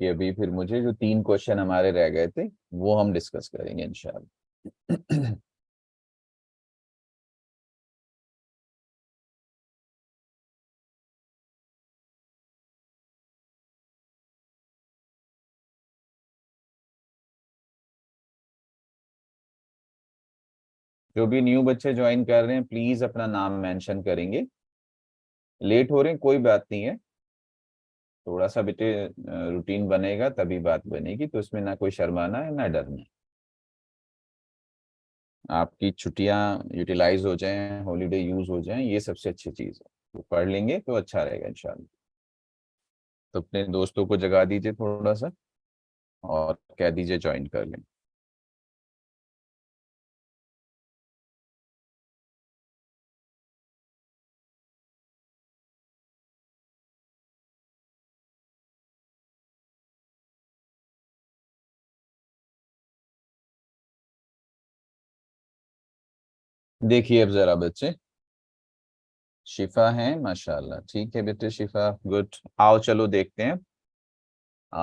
क्योंकि अभी फिर मुझे जो 3 क्वेश्चन हमारे रह गए थे वो हम डिस्कस करेंगे इंशाल्लाह। जो भी न्यू बच्चे ज्वाइन कर रहे हैं प्लीज अपना नाम मेंशन करेंगे। लेट हो रहे हैं कोई बात नहीं है, थोड़ा सा बेटे रूटीन बनेगा तभी बात बनेगी, तो इसमें ना कोई शर्माना है ना डरना है। आपकी छुट्टियां यूटिलाइज हो जाएं, हॉलीडे यूज हो जाएं, ये सबसे अच्छी चीज है। तो पढ़ लेंगे तो अच्छा रहेगा इंशाल्लाह। तो अपने दोस्तों को जगा दीजिए थोड़ा सा और कह दीजिए ज्वाइन कर लें। देखिए अब जरा बच्चे, शिफा है माशाल्लाह, ठीक है बेटे शिफा, गुड। आओ चलो देखते हैं।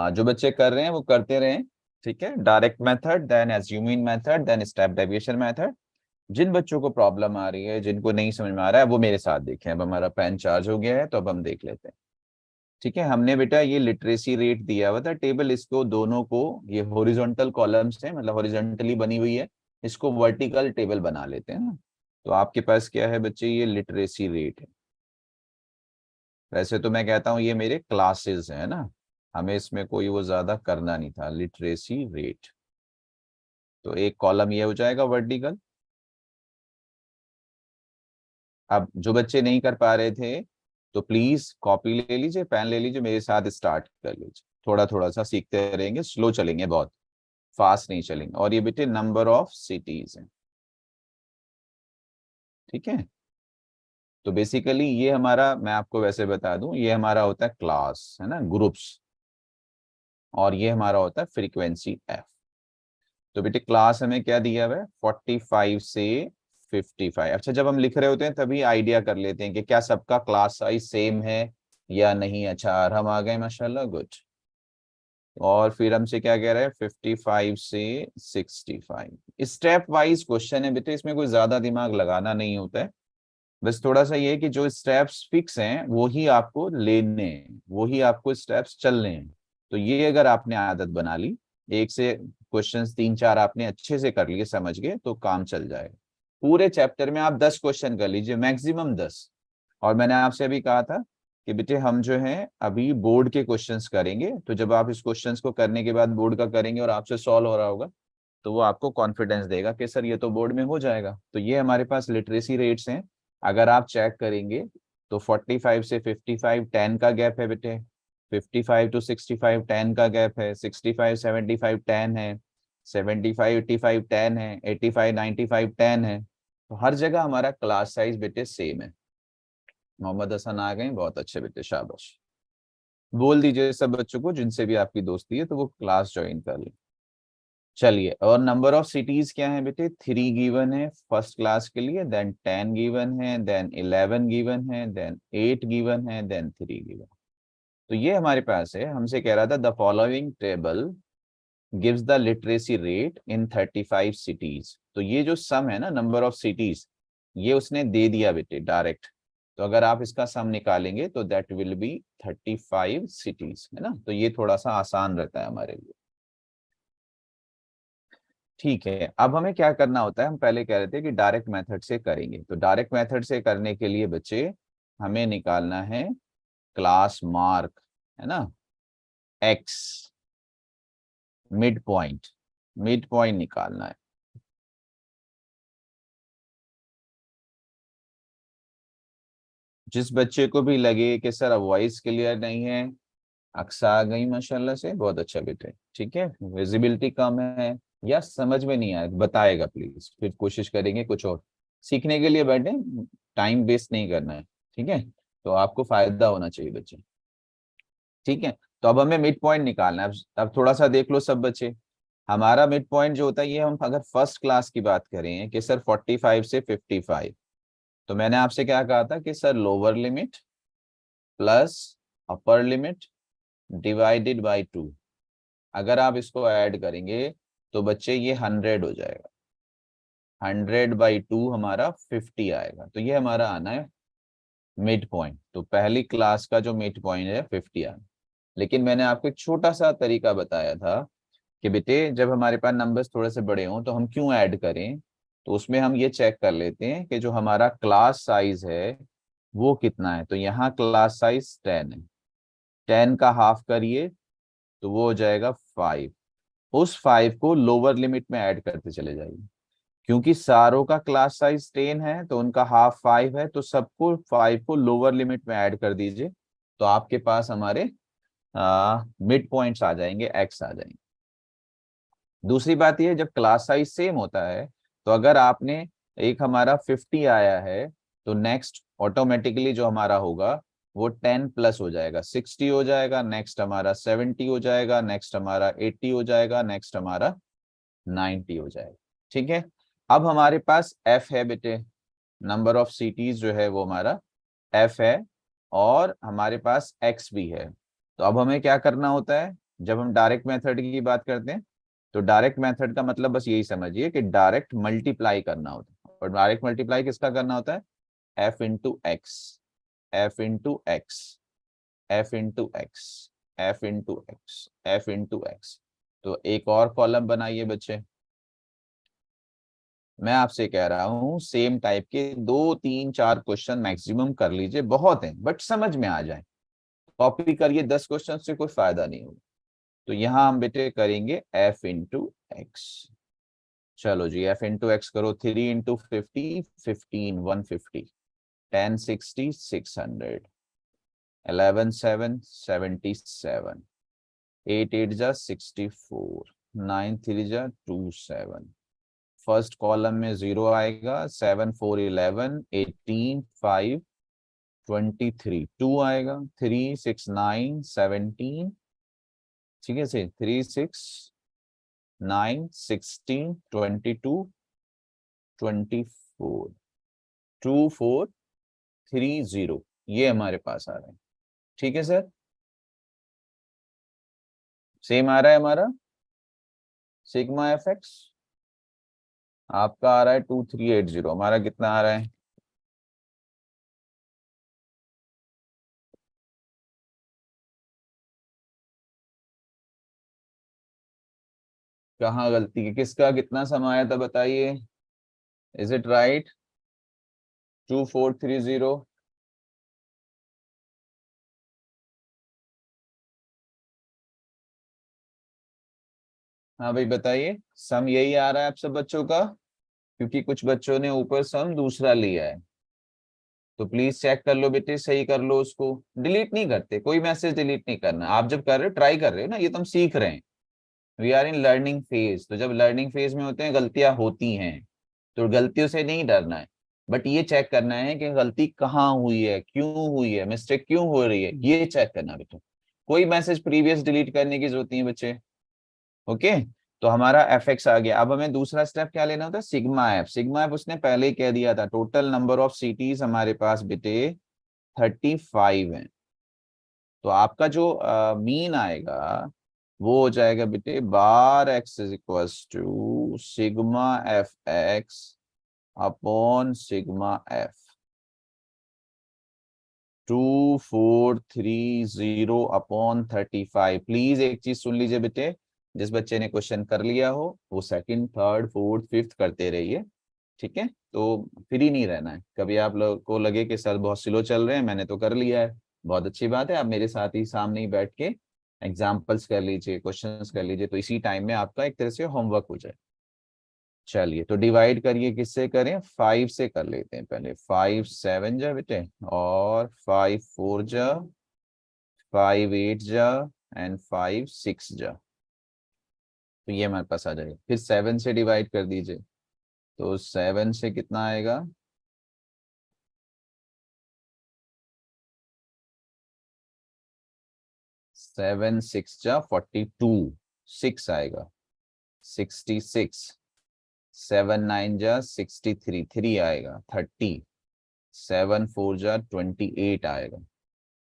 जो बच्चे कर रहे हैं वो करते रहें, ठीक है। Direct method, then assuming method, then step deviation method. जिन बच्चों को प्रॉब्लम आ रही है, जिनको नहीं समझ में आ रहा है, वो मेरे साथ देखें। अब हमारा पेन चार्ज हो गया है तो अब हम देख लेते हैं। ठीक है, हमने बेटा ये लिटरेसी रेट दिया हुआ था टेबल, इसको दोनों को, ये हॉरिजॉन्टल कॉलम्स है, मतलब हॉरिजॉन्टली बनी हुई है, इसको वर्टिकल टेबल बना लेते हैं ना। तो आपके पास क्या है बच्चे, ये लिटरेसी रेट है। वैसे तो मैं कहता हूँ ये मेरे क्लासेस है ना, हमें इसमें कोई वो ज्यादा करना नहीं था। लिटरेसी रेट, तो एक कॉलम ये हो जाएगा वर्टिकल। अब जो बच्चे नहीं कर पा रहे थे तो प्लीज कॉपी ले लीजिए, पेन ले लीजिए, मेरे साथ स्टार्ट कर लीजिए। थोड़ा थोड़ा सा सीखते रहेंगे, स्लो चलेंगे, बहुत फास्ट नहीं चलेंगे। और ये बेटे नंबर ऑफ सिटीज है, ठीक है। तो बेसिकली ये हमारा, मैं आपको वैसे बता दूं, ये हमारा होता है क्लास, है ना, ग्रुप्स। और ये हमारा होता है फ्रीक्वेंसी एफ। तो बेटे क्लास हमें क्या दिया हुआ है, 45 से 55। अच्छा, जब हम लिख रहे होते हैं तभी आइडिया कर लेते हैं कि क्या सबका क्लास साइज सेम है या नहीं। अच्छा, और हम आ गए माशाल्लाह, गुड। और फिर हमसे क्या कह रहा है, 55 से 65। स्टेप वाइज क्वेश्चन है बेटे, इसमें कोई ज्यादा दिमाग लगाना नहीं होता है। बस थोड़ा सा ये है कि जो स्टेप्स फिक्स हैं वो ही आपको लेने हैं, वो ही आपको स्टेप्स चलने हैं। तो ये अगर आपने आदत बना ली, एक से क्वेश्चंस 3-4 आपने अच्छे से कर लिए, समझ गए, तो काम चल जाएगा। पूरे चैप्टर में आप 10 क्वेश्चन कर लीजिए, मैक्सिमम 10। और मैंने आपसे अभी कहा था कि बेटे हम जो है अभी बोर्ड के क्वेश्चंस करेंगे, तो जब आप इस क्वेश्चंस को करने के बाद बोर्ड का करेंगे और आपसे सॉल्व हो रहा होगा, तो वो आपको कॉन्फिडेंस देगा कि सर ये तो बोर्ड में हो जाएगा। तो ये हमारे पास लिटरेसी रेट्स हैं। अगर आप चेक करेंगे तो 45 से 55 10 का गैप है बेटे, 55 टू 65 10 का गैप है, 65 75 10 है, 75 85 10 है, 85 95 10 है। तो हर जगह हमारा क्लास साइज बेटे सेम है। मोहम्मद हसन आ गए, बहुत अच्छे बेटे, शाबाश। बोल दीजिए सब बच्चों को जिनसे भी आपकी दोस्ती है तो वो क्लास ज्वाइन कर ले। चलिए, और नंबर ऑफ सिटीज क्या है बेटे, 3 गिवन है फर्स्ट क्लास के लिए, देन 10 गिवन है, देन 11 गिवन है, देन 8 गिवन है, देन 3 गिवन। तो ये हमारे पास है, हमसे कह रहा था the following table gives the literacy rate in 35 cities. तो ये जो सम है ना, नंबर ऑफ सिटीज, ये उसने दे दिया बेटे डायरेक्ट। तो अगर आप इसका सम निकालेंगे तो दैट विल बी 35 सिटीज, है ना। तो ये थोड़ा सा आसान रहता है हमारे लिए। ठीक है, अब हमें क्या करना होता है, हम पहले कह रहे थे कि डायरेक्ट मेथड से करेंगे। तो डायरेक्ट मेथड से करने के लिए बच्चे हमें निकालना है क्लास मार्क, है ना, x, mid point, mid point निकालना है। जिस बच्चे को भी लगे कि सर अब वॉइस क्लियर नहीं है, अक्सा आ गई माशाल्लाह से, बहुत अच्छा बेटे, ठीक है, विजिबिलिटी कम है या समझ में नहीं आया, बताएगा प्लीज, फिर कोशिश करेंगे कुछ और। सीखने के लिए बैठे, टाइम वेस्ट नहीं करना है, ठीक है। तो आपको फायदा होना चाहिए बच्चे, ठीक है। तो अब हमें मिड पॉइंट निकालना है। अब थोड़ा सा देख लो सब बच्चे, हमारा मिड पॉइंट जो होता है, ये हम अगर फर्स्ट क्लास की बात करें कि सर 45 से 55, तो मैंने आपसे क्या कहा था कि sir lower limit plus upper limit divided by 2। अगर आप इसको ऐड करेंगे तो बच्चे ये 100 हो जाएगा, 100/2 हमारा 50 आएगा। तो ये हमारा आना है मिड पॉइंट। तो पहली क्लास का जो मिड पॉइंट है 50 आना। लेकिन मैंने आपको एक छोटा सा तरीका बताया था कि बेटे जब हमारे पास नंबर्स थोड़े से बड़े हों तो हम क्यों ऐड करें। तो उसमें हम ये चेक कर लेते हैं कि जो हमारा क्लास साइज है वो कितना है। तो यहाँ क्लास साइज 10 है, 10 का हाफ करिए तो वो हो जाएगा 5। उस 5 को लोअर लिमिट में ऐड करते चले जाइए, क्योंकि सारों का क्लास साइज 10 है तो उनका हाफ 5 है, तो सबको 5 को लोअर लिमिट में ऐड कर दीजिए। तो आपके पास हमारे मिड पॉइंट्स आ जाएंगे, एक्स आ जाएंगे। दूसरी बात यह, जब क्लास साइज सेम होता है तो अगर आपने एक हमारा 50 आया है तो नेक्स्ट ऑटोमेटिकली जो हमारा होगा वो 10 प्लस हो जाएगा, 60 हो जाएगा, नेक्स्ट हमारा 70 हो जाएगा, नेक्स्ट हमारा 80 हो जाएगा, नेक्स्ट हमारा 90 हो जाएगा। ठीक है, अब हमारे पास एफ है बेटे, नंबर ऑफ सिटीज जो है वो हमारा एफ है, और हमारे पास एक्स भी है। तो अब हमें क्या करना होता है, जब हम डायरेक्ट मेथड की बात करते हैं तो डायरेक्ट मेथड का मतलब बस यही समझिए कि डायरेक्ट मल्टीप्लाई करना होता है। और डायरेक्ट मल्टीप्लाई किसका करना होता है, F into x, F into x, F into x, F into x, F into x. तो एक और कॉलम बनाइए बच्चे। मैं आपसे कह रहा हूं सेम टाइप के 2 3 4 क्वेश्चन मैक्सिमम कर लीजिए, बहुत है बट समझ में आ जाए। कॉपी करिए 10 क्वेश्चन से कोई फायदा नहीं होगा। तो यहां हम बेटे करेंगे एफ इंटू एक्स। चलो जी, एफ इंटू एक्स करो, 3 इंटू 50 15 150, 10 60 600, 11 7 77, 8 8 जा 64, 9 3 जा 27। फर्स्ट कॉलम में 0 आएगा, 7 4 11, 18 5 23, 2 आएगा, 3 6 9 17। ठीक है से 3 6 9 16 22 24, 2 4 3 0, ये हमारे पास आ रहा है। ठीक है सर, सेम आ रहा है हमारा सिग्मा एफ एक्स। आपका आ रहा है 2380, हमारा कितना आ रहा है, कहाँ गलती है, किसका कितना समय आया था बताइए। Is it right, 2430। हाँ भाई बताइए, सम यही आ रहा है आप सब बच्चों का, क्योंकि कुछ बच्चों ने ऊपर सम दूसरा लिया है। तो प्लीज चेक कर लो बेटे, सही कर लो उसको। डिलीट नहीं करते, कोई मैसेज डिलीट नहीं करना। आप जब कर रहे हो ट्राई कर रहे हो ना, ये तो हम सीख रहे हैं। We are in learning phase. तो जब लर्निंग फेज में होते हैं गलतियां होती हैं, तो गलतियों से नहीं डरना है, बट ये चेक करना है कि गलती कहाँ हुई है, क्यों हुई है, मिस्टेक क्यों हो रही है, ये चेक करना बेटा। कोई मैसेज प्रीवियस डिलीट करने की जरूरत नहीं है बच्चे। ओके, तो हमारा एफ एक्स आ गया। अब हमें दूसरा स्टेप क्या लेना होता है, सिग्मा एफ। सिग्मा एफ उसने पहले ही कह दिया था, टोटल नंबर ऑफ सिटीज हमारे पास बेटे 35 है। तो आपका जो मीन आएगा वो हो जाएगा बेटे bar x is equals to sigma f x upon sigma f. 2430 upon 35। Please एक चीज सुन लीजिए बेटे, जिस बच्चे ने क्वेश्चन कर लिया हो वो सेकंड थर्ड फोर्थ फिफ्थ करते रहिए। ठीक है, तो फ्री नहीं रहना है। कभी आप लोग को लगे कि सर बहुत स्लो चल रहे हैं, मैंने तो कर लिया है, बहुत अच्छी बात है, आप मेरे साथ ही सामने ही बैठ के एग्जाम्पल्स कर लीजिए, क्वेश्चंस कर लीजिए, तो इसी टाइम में आपका एक तरह से होमवर्क हो जाए। चलिए, तो डिवाइड करिए, किससे करें, 5 से कर लेते हैं पहले। 5 7 जा बेटे, और 5 4 जा, 5 8 जा, एंड 5 6 जा। तो ये हमारे पास आ जाएगा। फिर 7 से डिवाइड कर दीजिए, तो 7 से कितना आएगा, 7 6 जा 42, 6 आएगा, 66, 7 9 जा 63, 3 आएगा, 30, 7 4 जा 28 आएगा।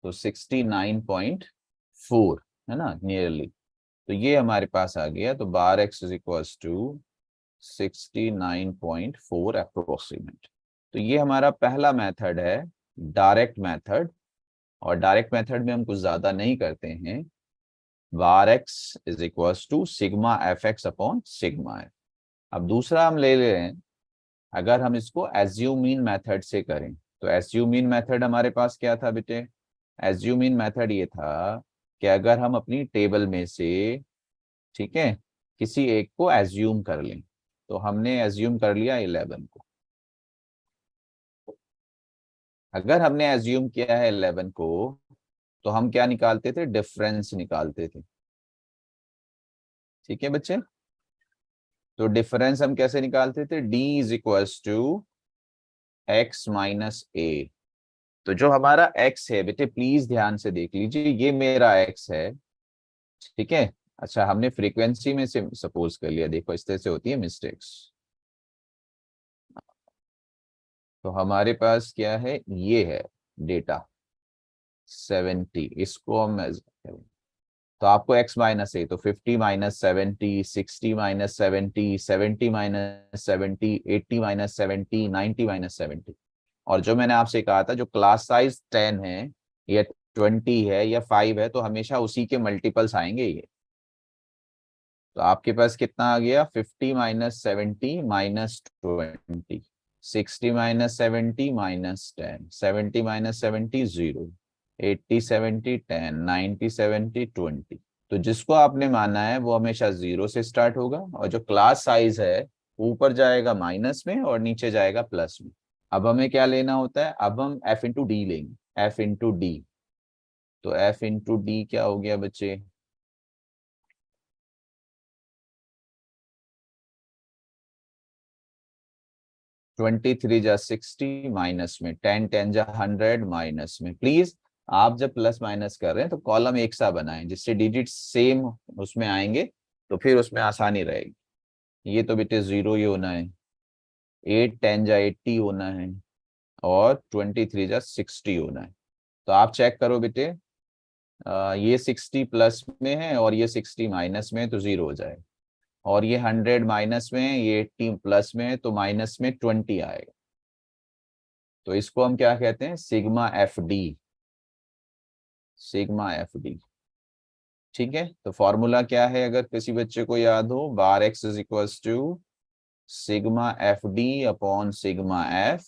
तो 69.4 है ना नियरली। तो ये हमारे पास आ गया। तो bar x is equals to 69.4 approximate. तो ये हमारा पहला मेथड है, डायरेक्ट मेथड। और डायरेक्ट मेथड में हम कुछ ज्यादा नहीं करते हैं। Bar x is equals to sigma f x upon sigma f. अब दूसरा हम ले रहे हैं, अगर हम इसको एज्यूमीन मेथड से करें, तो एज्यूमीन मेथड हमारे पास क्या था बेटे? एज्यूमीन मेथड ये था कि अगर हम अपनी टेबल में से, ठीक है, किसी एक को एज्यूम कर लें। तो हमने एज्यूम कर लिया 11 को। अगर हमने एज्यूम किया है 11 को, तो हम क्या निकालते थे? डिफरेंस निकालते थे। ठीक है बच्चे? तो डिफरेंस हम कैसे निकालते थे? d is equals to x minus a. तो जो हमारा x है बेटे, प्लीज ध्यान से देख लीजिए, ये मेरा x है, ठीक है। अच्छा, हमने फ्रीक्वेंसी में से सपोज कर लिया। देखो इस तरह से होती है मिस्टेक्स। तो हमारे पास क्या है? ये है डेटा 70, इसको हम measure करें। तो आपको x माइनस ए, तो 50 minus 70, 60 minus 70, 70 minus 70, 80 minus 70, 90 minus 70। और जो मैंने आपसे कहा था, जो क्लास साइज 10 है या 20 है या 5 है, तो हमेशा उसी के मल्टीपल्स आएंगे ये। तो आपके पास कितना आ गया? 50 minus 70 minus 20, 60 minus 70 minus 10, 70 minus 70 0, 80 70 10, 90 70 20। तो जिसको आपने माना है वो हमेशा 0 से स्टार्ट होगा, और जो क्लास साइज है ऊपर जाएगा माइनस में और नीचे जाएगा प्लस में। अब हमें क्या लेना होता है? अब हम f इंटू डी लेंगे, f इंटू डी। तो f इंटू डी क्या हो गया बच्चे? 23 जा 60 माइनस में, 10 10 जा 100 माइनस में। प्लीज आप जब प्लस माइनस कर रहे हैं तो कॉलम एक सा बनाएं, जिससे डिजिट सेम उसमें आएंगे, तो फिर उसमें आसानी रहेगी। ये तो बेटे 0 ही होना है, 8 10 जा 80 होना है, और 23 जा 60 होना है। तो आप चेक करो बेटे, ये 60 प्लस में है और ये 60 माइनस में है, तो 0 हो जाएगा। और ये 100 माइनस में है, ये 80 प्लस में है, तो माइनस में 20 आएगा। तो इसको हम क्या कहते हैं? Sigma f D. Sigma f D, ठीक है। तो फॉर्मूला क्या है अगर किसी बच्चे को याद हो? Bar x is equals to sigma f d upon sigma f.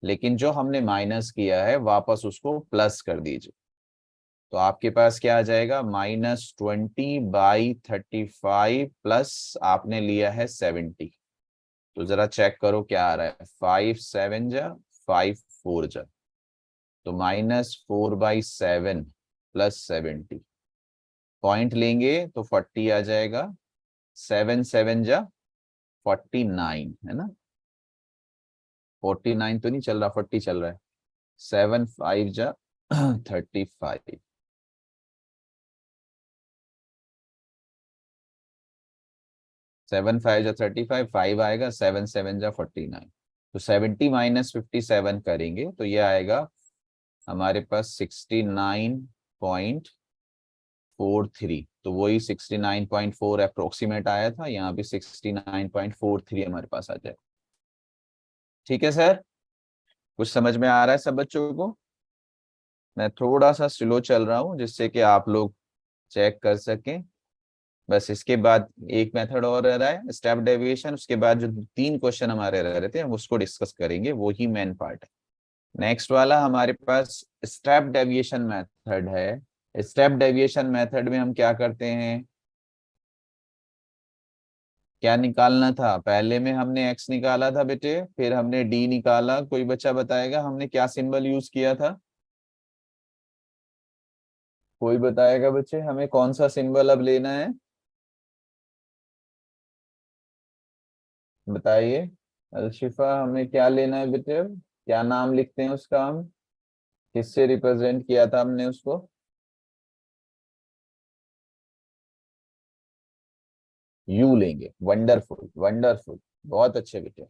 लेकिन जो हमने माइनस किया है वापस उसको प्लस कर दीजिए। तो आपके पास क्या आ जाएगा? -20/35 प्लस आपने लिया है 70। तो जरा चेक करो क्या आ रहा है। 5 7 जा 5 4 जा, तो -4/7 प्लस 70। पॉइंट लेंगे तो 40 आ जाएगा। 7 7 जा 49 है ना? 49 तो नहीं चल रहा, 40 चल रहा है। 7 5 जा 35। 7 5 जा 35, 5 आएगा, 7 7 जा 49। तो 70 माइनस 57 करेंगे तो ये आएगा हमारे पास 69.43। तो वही 69.4 अप्रोक्सीमेट आया था, यहाँ भी 69.43 हमारे पास आ जाए। ठीक है सर, कुछ समझ में आ रहा है सब बच्चों को? मैं थोड़ा सा स्लो चल रहा हूँ जिससे कि आप लोग चेक कर सकें। बस इसके बाद एक मेथड और रह रहा है, स्टेप डेविएशन। उसके बाद जो 3 क्वेश्चन हमारे रह रहे थे हम उसको डिस्कस करेंगे, वो ही मेन पार्ट है। नेक्स्ट वाला हमारे पास स्टेप डेविएशन मेथड है। स्टेप डेविएशन मेथड में हम क्या करते हैं? क्या निकालना था? पहले में हमने x निकाला था बेटे, फिर हमने d निकाला। कोई बच्चा बताएगा हमने क्या सिंबल यूज किया था? कोई बताएगा बच्चे हमें कौन सा सिंबल अब लेना है? बताइए अलशिफा, हमें क्या लेना है बेटे? अब क्या नाम लिखते हैं उसका हम? किससे रिप्रेजेंट किया था हमने उसको? यू लेंगे। वंडरफुल वंडरफुल, बहुत अच्छे बेटे।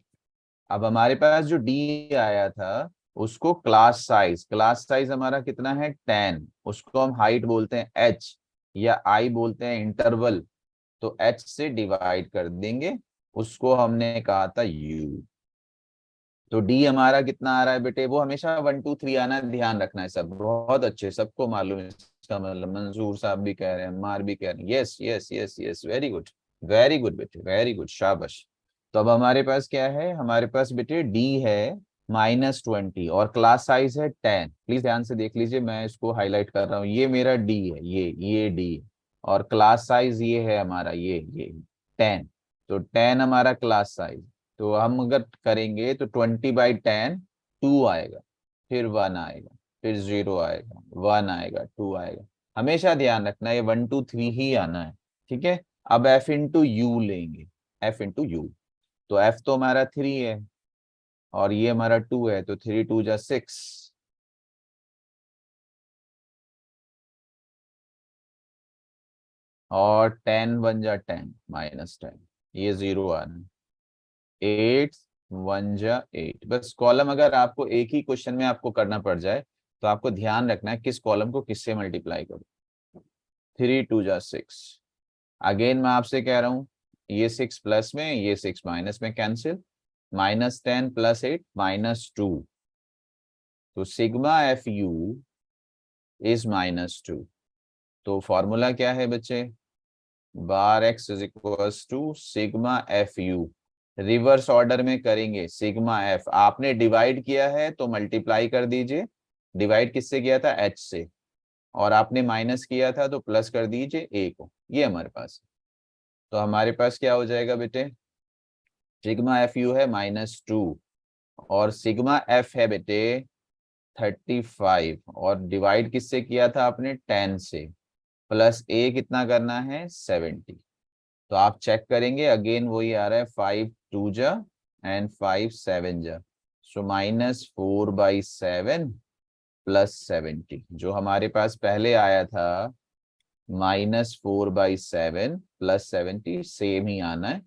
अब हमारे पास जो डी आया था उसको क्लास साइज, क्लास साइज हमारा कितना है? 10। उसको हम हाइट बोलते हैं h। या आई बोलते हैं इंटरवल, तो h से डिवाइड कर देंगे, उसको हमने कहा था u। तो डी हमारा कितना आ रहा है बेटे, वो हमेशा 1 2 3 आना है, ध्यान रखना है सब, बहुत अच्छे, सबको मालूम है इसका मतलब। मंजूर साहब भी कह रहे हैं, मार भी कह रहे हैं, yes yes yes yes, very good बेटे, वेरी गुड, शाबाश। तो अब हमारे पास क्या है, हमारे पास बेटे डी है -20 और क्लास साइज है 10। प्लीज ध्यान से देख लीजिए, मैं इसको हाईलाइट कर रहा हूँ, ये मेरा डी है, ये डी है, और क्लास साइज ये है हमारा, ये 10। तो 10 हमारा क्लास साइज। तो हम अगर करेंगे तो 20/10 2 आएगा, फिर 1 आएगा, फिर 0 आएगा, 1 आएगा, 2 आएगा। हमेशा ध्यान रखना ये 1 2 3 ही आना है, ठीक है। अब f इंटू यू लेंगे, f इंटू यू, तो f तो हमारा 3 है और ये हमारा 2 है, तो 3 2 जा 6, और 10 1 जा 10 -10, ये 0 आना, 8 1 जा 8। बस कॉलम अगर आपको एक ही क्वेश्चन में आपको करना पड़ जाए तो आपको ध्यान रखना है किस कॉलम को किससे मल्टीप्लाई करो। 3 2 जा 6, अगेन मैं आपसे कह रहा हूं, ये 6 प्लस में, ये 6 माइनस में, कैंसिल, -10 + 8 -2, तो सिग्मा एफ यू इज -2। तो फॉर्मूला क्या है बच्चे, bar x is equals to sigma f u. Reverse order में करेंगे, सिग्मा एफ आपने डिवाइड किया है तो मल्टीप्लाई कर दीजिए, डिवाइड किससे किया था, एच से, और आपने माइनस किया था तो प्लस कर दीजिए ए को, ये हमारे पास है। तो हमारे पास क्या हो जाएगा बेटे, सिग्मा एफ यू है -2 और सिग्मा एफ है बेटे 35, और डिवाइड किससे किया था आपने, 10 से, प्लस ए कितना करना है, 70। तो आप चेक करेंगे, अगेन वही आ रहा है, 5 2 जा एंड 5 7 जा, सो -4/7 + 70, जो हमारे पास पहले आया था -4/7 + 70, सेम ही आना है।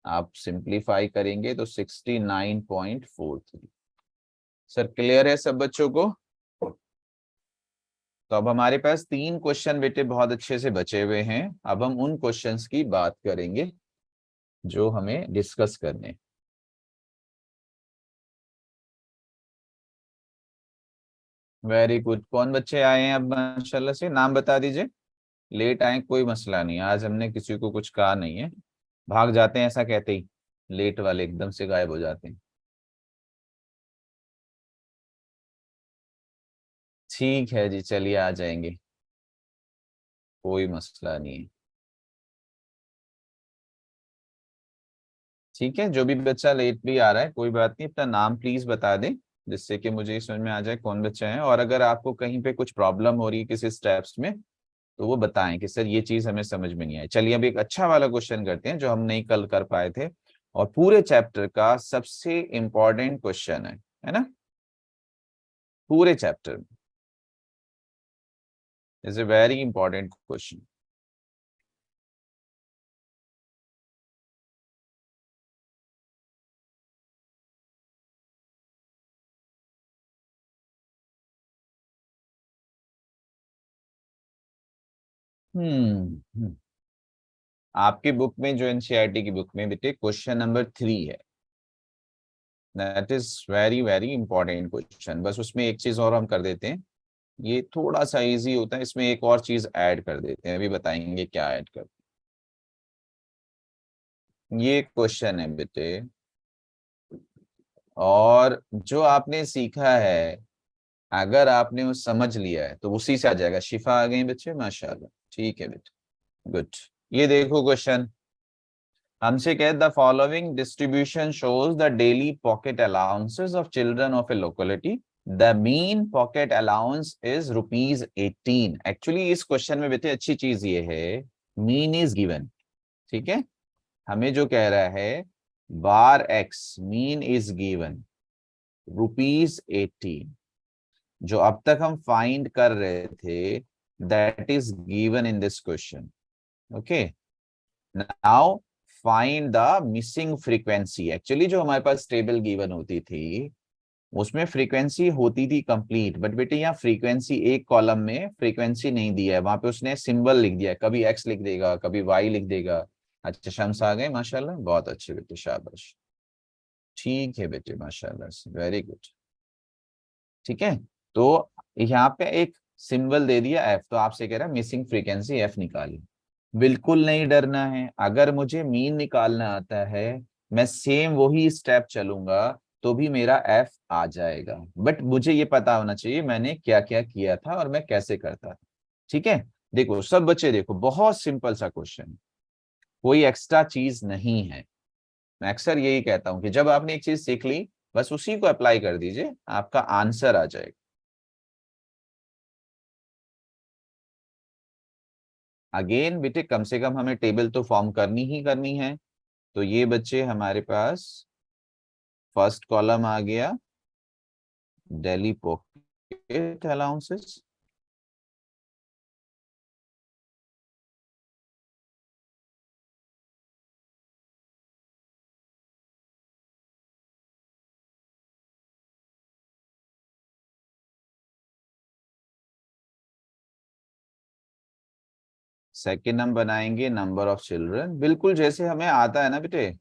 आप सिंप्लीफाई करेंगे तो 69.43। सर क्लियर है सब बच्चों को। तो अब हमारे पास 3 क्वेश्चन बेटे बहुत अच्छे से बचे हुए हैं, अब हम उन क्वेश्चंस की बात करेंगे जो हमें डिस्कस करने। वेरी गुड, कौन बच्चे आए हैं अब माशाल्लाह से, नाम बता दीजिए। लेट आए कोई मसला नहीं, आज हमने किसी को कुछ कहा नहीं है, भाग जाते हैं ऐसा कहते ही, लेट वाले एकदम से गायब हो जाते हैं। ठीक है जी, चलिए आ जाएंगे, कोई मसला नहीं है। ठीक है, जो भी बच्चा लेट भी आ रहा है कोई बात नहीं, अपना नाम प्लीज बता दें, जिससे कि मुझे समझ में आ जाए कौन बच्चा है, और अगर आपको कहीं पे कुछ प्रॉब्लम हो रही है किसी स्टेप्स में तो वो बताएं कि सर ये चीज हमें समझ में नहीं आई। चलिए अब एक अच्छा वाला क्वेश्चन करते हैं जो हम नहीं कल कर पाए थे, और पूरे चैप्टर का सबसे इंपॉर्टेंट क्वेश्चन है ना, पूरे चैप्टर में is a very important question. हम्म, आपकी बुक में जो एनसीईआरटी की बुक में बेटे क्वेश्चन नंबर 3 है, that is very very important question. बस उसमें एक चीज और हम कर देते हैं, ये थोड़ा सा इजी होता है, इसमें एक और चीज ऐड कर देते हैं, अभी बताएंगे क्या ऐड कर। ये क्वेश्चन है बेटे, और जो आपने सीखा है अगर आपने वो समझ लिया है तो उसी से आ जाएगा, शिफा आ गई बच्चे माशाल्लाह, ठीक है बेटे, गुड। ये देखो क्वेश्चन, हमसे कहे the following distribution shows the daily pocket allowances of children of A locality, the mean pocket allowance is ₹18। Actually इस क्वेश्चन में बेटे अच्छी चीज ये है, मीन इज गिवन, ठीक है। हमें जो कह रहा है bar x mean is given ₹18, जो अब तक हम फाइंड कर रहे थे that is given in this question. Okay, now find the missing frequency. Actually जो हमारे पास टेबल गिवन होती थी उसमें फ्रीक्वेंसी होती थी कंप्लीट, बट बेटे यहाँ फ्रीक्वेंसी एक कॉलम में फ्रीक्वेंसी नहीं दिया है, वहां पे उसने सिंबल लिख दिया है, कभी एक्स लिख देगा कभी वाई लिख देगा। अच्छा शम्स आ गए, माशाल्लाह, बहुत अच्छे बेटे, शाबाश। ठीक है बेटे, माशाल्लाह, वेरी गुड। ठीक है, तो यहाँ पे एक सिंबल दे दिया एफ, तो आपसे कह रहा है मिसिंग फ्रीक्वेंसी एफ निकालिए। बिल्कुल नहीं डरना है, अगर मुझे मीन निकालना आता है मैं सेम वही स्टेप चलूंगा तो भी मेरा एफ आ जाएगा, बट मुझे ये पता होना चाहिए मैंने क्या क्या किया था और मैं कैसे करता था। ठीक है, देखो सब बच्चे देखो, बहुत सिंपल सा क्वेश्चन, कोई एक्स्ट्रा चीज नहीं है। मैं अक्सर यही कहता हूं कि जब आपने एक चीज सीख ली बस उसी को अप्लाई कर दीजिए, आपका आंसर आ जाएगा। अगेन बेटे कम से कम हमें टेबल तो फॉर्म करनी ही करनी है। तो ये बच्चे हमारे पास फर्स्ट कॉलम आ गया, दिल्ली पॉकेट अलाउंसेस। सेकेंड हम बनाएंगे नंबर ऑफ चिल्ड्रन, बिल्कुल जैसे हमें आता है ना बेटे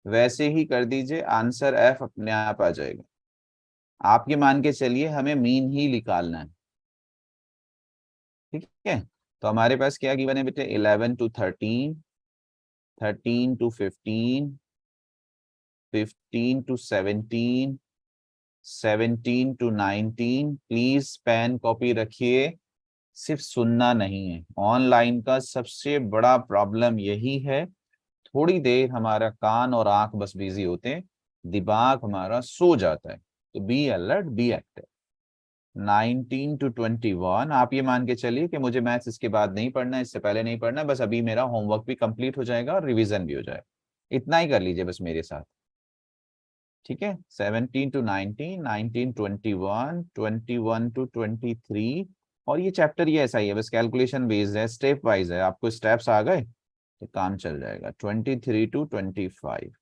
वैसे ही कर दीजिए, आंसर एफ अपने आप आ जाएगा। आप ये मान के चलिए हमें मीन ही निकालना है। ठीक है, तो हमारे पास क्या गिवन है बेटे, 11 to 13, 13 to 15, 15 to 17, 17 to 19। Please pen copy रखिए, सिर्फ सुनना नहीं है। ऑनलाइन का सबसे बड़ा प्रॉब्लम यही है, थोड़ी देर हमारा कान और आंख बस बिजी होते हैं, दिमाग हमारा सो जाता है। तो be alert, be active. 19 to 21, आप ये मान के चलिए कि मुझे मैथ्स इसके बाद नहीं पढ़ना, इससे पहले नहीं पढ़ना, बस अभी मेरा होमवर्क भी कंप्लीट हो जाएगा और रिवीजन भी हो जाएगा। इतना ही कर लीजिए बस मेरे साथ। ठीक है, 17 to 19, 19 to 21, 21 to 23। और ये चैप्टर ये ऐसा ही है, बस कैलकुलेशन बेस्ड है, स्टेप वाइज है, आपको स्टेप्स आ गए तो काम चल जाएगा। 23 to 25,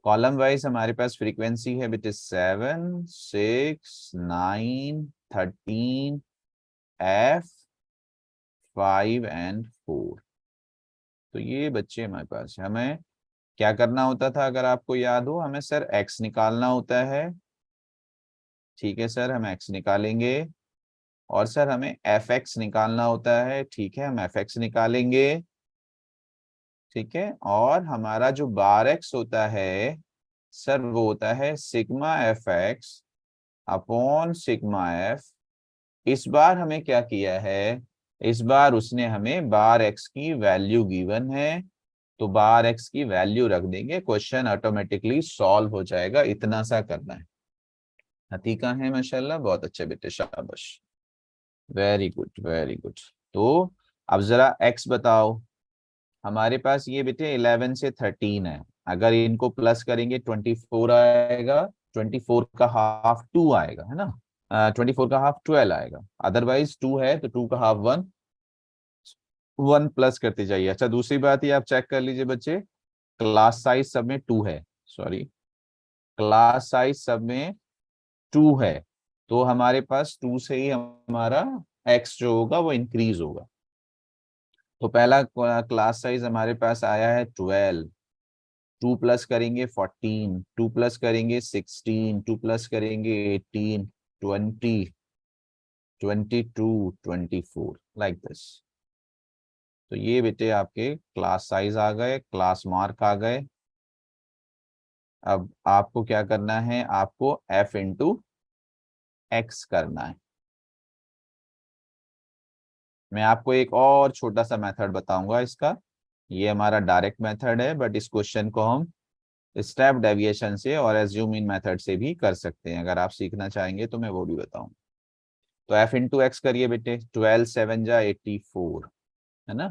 कॉलम वाइज हमारे पास फ्रीक्वेंसी है बेटे 7, 6, 9, 13, एफ, 5 and 4। तो ये बच्चे हमारे पास है। हमें क्या करना होता था अगर आपको याद हो, हमें सर एक्स निकालना होता है। ठीक है सर, हम एक्स निकालेंगे। और सर हमें एफ एक्स निकालना होता है। ठीक है, हम एफ एक्स निकालेंगे। ठीक है, और हमारा जो बार एक्स होता है सर वो होता है sigma f x upon sigma F. इस बार हमें क्या किया है, इस बार उसने हमें बार एक्स की वैल्यू गिवन है, तो बार एक्स की वैल्यू रख देंगे, क्वेश्चन ऑटोमेटिकली सॉल्व हो जाएगा। इतना सा करना है। हतीका है माशाल्लाह, बहुत अच्छे बेटे, शाबाश, वेरी गुड वेरी गुड। तो अब जरा एक्स बताओ। हमारे पास ये बेटे 11 से 13 है, अगर इनको प्लस करेंगे 24 आएगा, 24 का हाफ 2 आएगा, है ना। 24 का हाफ 12 आएगा, अदरवाइज 2 है तो 2 का हाफ 1, 1 प्लस करते जाइए। अच्छा दूसरी बात ये आप चेक कर लीजिए बच्चे, क्लास साइज सब में 2 है, सॉरी, क्लास साइज सब में 2 है, तो हमारे पास 2 से ही हमारा एक्स जो होगा वो इंक्रीज होगा। तो पहला क्लास साइज हमारे पास आया है 12, 2 प्लस करेंगे 14, 2 प्लस करेंगे 16, 2 प्लस करेंगे 18, 20, 22, 24, लाइक दिस। तो ये बेटे आपके क्लास साइज आ गए, क्लास मार्क आ गए। अब आपको क्या करना है, आपको एफ इंटू एक्स करना है। मैं आपको एक और छोटा सा मेथड बताऊंगा इसका, ये हमारा डायरेक्ट मेथड है, बट इस क्वेश्चन को हम स्टेप डेविएशन से और एज्यूमिंग मेथड से भी कर सकते हैं। अगर आप सीखना चाहेंगे तो मैं वो भी बताऊं। तो एफ इंटू एक्स करिए बेटे, 12 7 जा 84, है ना।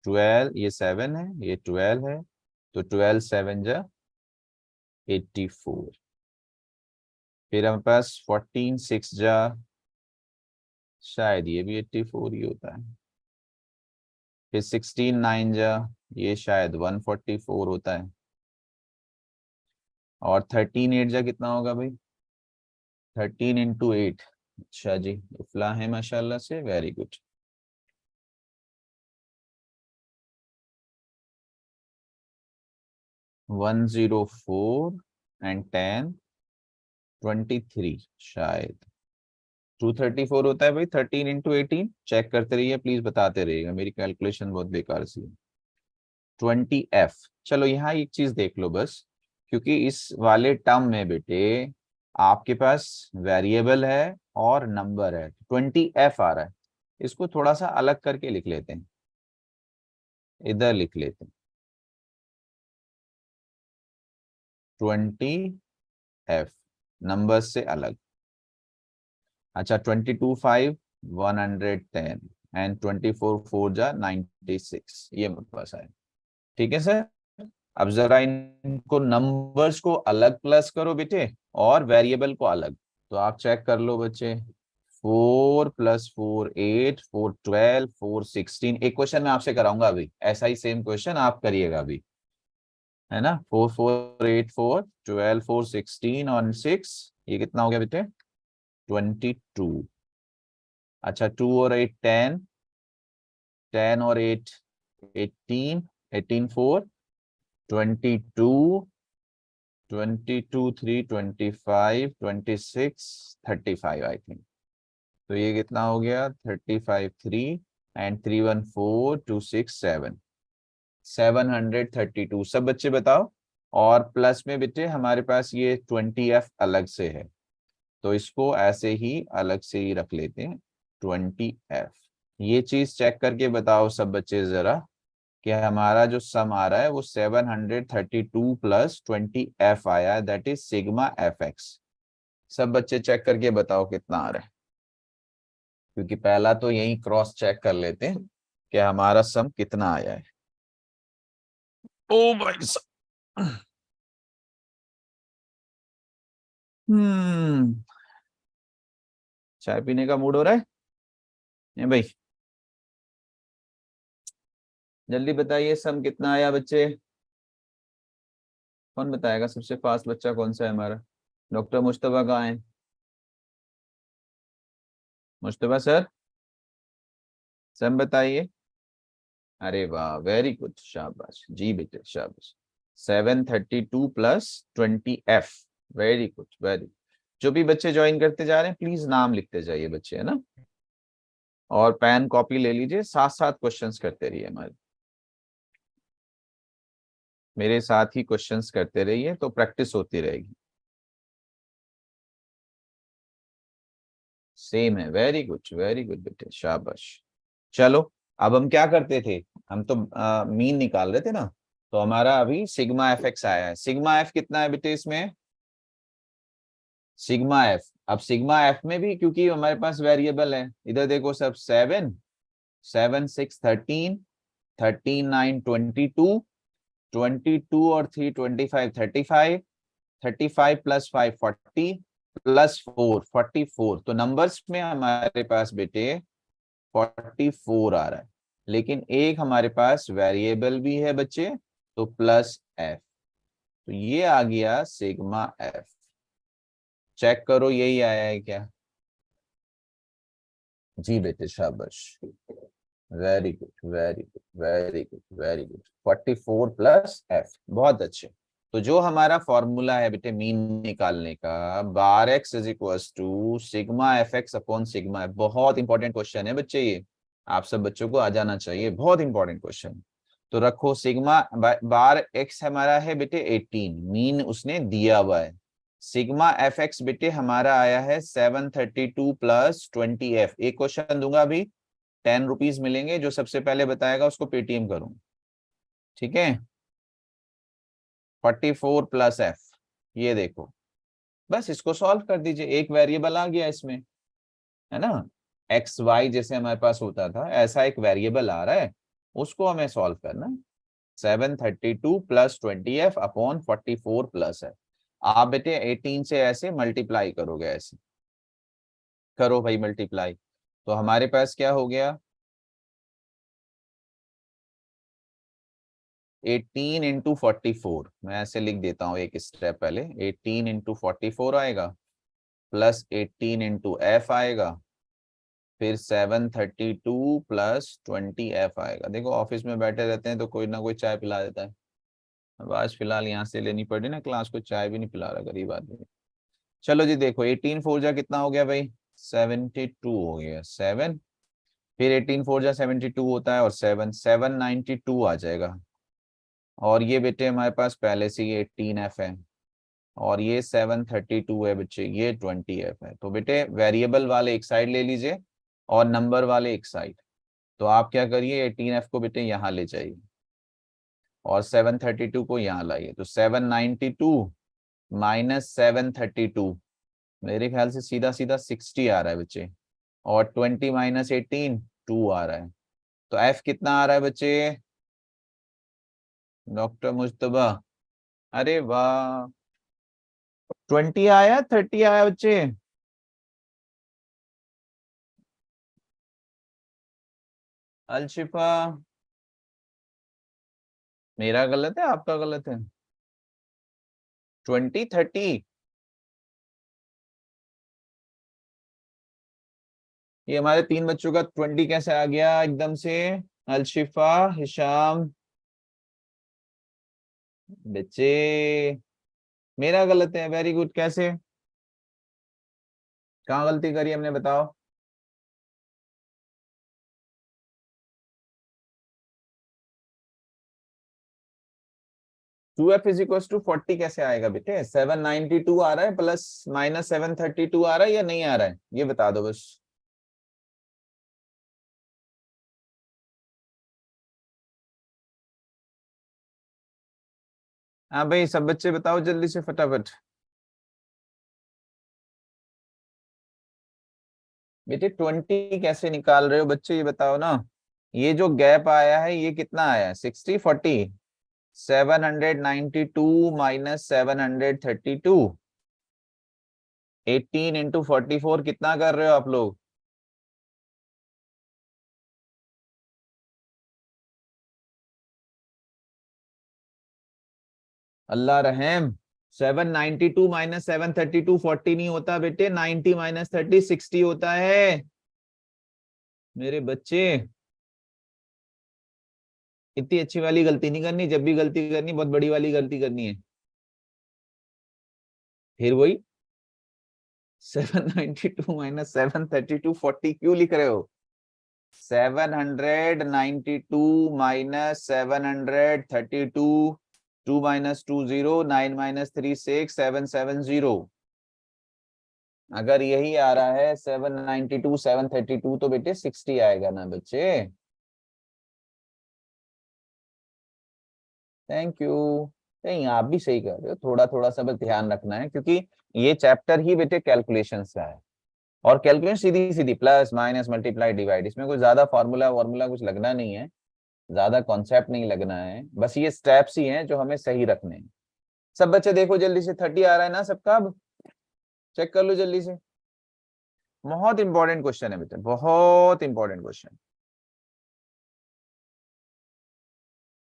12 ये 7 है, ये 12 है, तो 12 7 जा 84। फिर हमारे पास 14 6 जा, शायद ये भी 84 ही होता है। फिर 16 9 जा, ये शायद 144 होता है। और 13 8 जा कितना होगा भाई? 13 इंटू 8। अच्छा जी, इफला है माशाल्लाह से, very good. One zero four and 10 23 शायद 234 होता है भाई। 13 इंटू 18 चेक करते रहिए प्लीज, बताते रहिएगा, मेरी कैलकुलेशन बहुत बेकार सी है। 20f। चलो यहाँ एक चीज देख लो बस, क्योंकि इस वाले टर्म में बेटे आपके पास वेरिएबल है और नंबर है, 20f आ रहा है। इसको थोड़ा सा अलग करके लिख लेते हैं, इधर लिख लेते हैं 20f, नंबर से अलग। अच्छा, 22 5 110 एंड 24 4 जा 96, ये मेरे पास आए। ठीक है सर। अब जरा इनको नंबर्स को अलग प्लस करो बेटे, और वेरिएबल को अलग। तो आप चेक कर लो बच्चे, 4 + 4 8, 4 12, 4 16। एक क्वेश्चन मैं आपसे कराऊंगा अभी, ऐसा ही सेम क्वेश्चन आप करिएगा अभी, है ना। 4 4 8 4 12 4 16 और 6, ये कितना हो गया बेटे? 22। अच्छा, 2 और 8 10, 10 और 8 18, 18 4 22, 22 3 25 26 35 आई थिंक। तो ये कितना हो गया? 35 3 एंड 3 1 4 2 6 7, 732। सब बच्चे बताओ। और प्लस में बेटे हमारे पास ये 20f अलग से है, तो इसको ऐसे ही अलग से ही रख लेते हैं 20f। ये चीज चेक करके बताओ सब बच्चे जरा, कि हमारा जो सम आ रहा है वो 732 + 20f आया है, दैट इज सिग्मा fx। सब बच्चे चेक करके बताओ कितना आ रहा है, क्योंकि पहला तो यही क्रॉस चेक कर लेते हैं कि हमारा सम कितना आया है। ओ भाई हम्म चाय पीने का मूड हो रहा है? ये भाई जल्दी बताइए, सम कितना आया बच्चे? कौन बताएगा? सबसे फास्ट बच्चा कौन सा है हमारा? डॉक्टर मुश्तबा कहाँ है? मुश्तबा सर, सम बताइए। अरे वाह, वेरी गुड, शाबाश जी बेटे, शाबाश। 732 + 20f, वेरी गुड, वेरी। जो भी बच्चे ज्वाइन करते जा रहे हैं प्लीज नाम लिखते जाइए बच्चे, है ना। और पेन कॉपी ले लीजिए, साथ साथ क्वेश्चंस करते रहिए हमारे, मेरे साथ ही क्वेश्चंस करते रहिए तो प्रैक्टिस होती रहेगी। सेम है, वेरी गुड बेटे, शाबाश। चलो, अब हम क्या करते थे? हम तो मीन निकाल रहे थे ना। तो हमारा अभी सिग्मा एफ एक्स आया है। सिग्मा एफ कितना है बेटे इसमें? सिग्मा एफ, अब सिग्मा एफ में भी क्योंकि हमारे पास वेरिएबल है, इधर देखो सब, 7 7 6 13, 13 9 22, 22 और 3 25 35, 35 + 5 40 + 4 44। तो नंबर्स में हमारे पास बेटे 44 आ रहा है, लेकिन एक हमारे पास वेरिएबल भी है बच्चे, तो प्लस एफ। तो ये आ गया सिग्मा एफ। चेक करो यही आया है क्या? जी बेटे, शाबाश, very good very good very good very good. 44 + F, बहुत अच्छे। तो जो हमारा फॉर्मूला है बेटे मीन निकालने का, bar x is equal to sigma f x upon sigma f. बहुत इंपॉर्टेंट क्वेश्चन है बच्चे ये, आप सब बच्चों को आ जाना चाहिए, बहुत इंपॉर्टेंट क्वेश्चन। तो रखो सिग्मा बार एक्स हमारा है बेटे 18, मीन उसने दिया हुआ है। सिग्मा एफ एक्स बेटे हमारा आया है 732 + 20f। एक क्वेश्चन दूंगा अभी, 10 रुपीज मिलेंगे, जो सबसे पहले बताएगा उसको पेटीएम करूँ, ठीक है। 44 + f, ये देखो, बस इसको सॉल्व कर दीजिए, एक वेरिएबल आ गया इसमें, है ना। एक्स वाई जैसे हमारे पास होता था, ऐसा एक वेरिएबल आ रहा है, उसको हमें सॉल्व करना है। 732 + 20f अपॉन 44 + f। आप बेटे 18 से ऐसे मल्टीप्लाई करोगे, ऐसे करो भाई मल्टीप्लाई, तो हमारे पास क्या हो गया? 18 इंटू 44, मैं ऐसे लिख देता हूँ एक स्टेप पहले। 18 इंटू 44 आएगा, प्लस 18 इंटू एफ आएगा, फिर 732 प्लस 20 एफ आएगा। देखो ऑफिस में बैठे रहते हैं तो कोई ना कोई चाय पिला देता है। अब आज फिलहाल यहाँ से लेनी पड़ी ना क्लास, को चाय भी नहीं पिला रहा, गरीब आदमी। चलो जी देखो, 18 फोर जा कितना हो गया भाई, 72 हो गया, 7, फिर 18 फोर जा 72 होता है, और 7 792 आ जाएगा। और ये बेटे हमारे पास पहले से ही 18 एफ है, और ये 732 है बच्चे, ये 20 एफ है। तो बेटे वेरिएबल वाले एक साइड ले लीजिए और नंबर वाले एक साइड। तो आप क्या करिए, 18 एफ को बेटे यहाँ ले जाइए और 732 को यहाँ लाइए। तो 792 माइनस 732, मेरे ख्याल से सीधा सीधा 60 आ रहा है बच्चे, और 20 माइनस 18 2 आ रहा है। तो एफ कितना आ रहा है बच्चे, डॉक्टर मुस्तबा? अरे वाह, 20 आया, 30 आया बच्चे? अलशिफा, मेरा गलत है आपका गलत है? 20 30, ये हमारे तीन बच्चों का 20 कैसे आ गया एकदम से? अलशिफा, हिशाम, बच्चे मेरा गलत है, वेरी गुड। कैसे, कहाँ गलती करी हमने बताओ? 2f इज इक्वल टू 40 कैसे आएगा बेटे? 792 आ रहा है प्लस माइनस 732 आ रहा है या नहीं आ रहा है, ये बता दो बस। हाँ भाई, सब बच्चे बताओ जल्दी से फटाफट। बेटे 20 कैसे निकाल रहे हो बच्चे, ये बताओ ना। ये जो गैप आया है ये कितना आया है, 60 40? 792 माइनस 732, 18 इंटू 44 कितना कर रहे हो आप लोग? अल्लाह रहम, 792 माइनस 732 40 नहीं होता बेटे, 90 माइनस 30 60 होता है मेरे बच्चे। इतनी अच्छी वाली गलती नहीं करनी, जब भी गलती करनी बहुत बड़ी वाली गलती करनी है। फिर वही 792 माइनस 732 40 क्यों लिख रहे हो? 792 माइनस 732, 2 माइनस 2 0, 9 माइनस 3 6, 770। अगर यही आ रहा है 792 732 तो बेटे 60 आएगा ना बच्चे। Thank you. नहीं, आप भी सही कर रहे हो, थोड़ा थोड़ा सा बस ध्यान रखना है, क्योंकि ये चैप्टर ही बेटे कैलकुलेशन का है। और कैलकुलेशन सीधी सीधी प्लस माइनस मल्टीप्लाई डिवाइड, इसमें कोई ज्यादा फॉर्मूला वार्मूला कुछ लगना नहीं है, ज्यादा कॉन्सेप्ट नहीं लगना है, बस ये स्टेप्स ही हैं जो हमें सही रखने हैं। सब बच्चे देखो जल्दी से, 30 आ रहा है ना सबका? अब चेक कर लो जल्दी से। बहुत इंपॉर्टेंट क्वेश्चन है बेटा, बहुत इंपॉर्टेंट क्वेश्चन।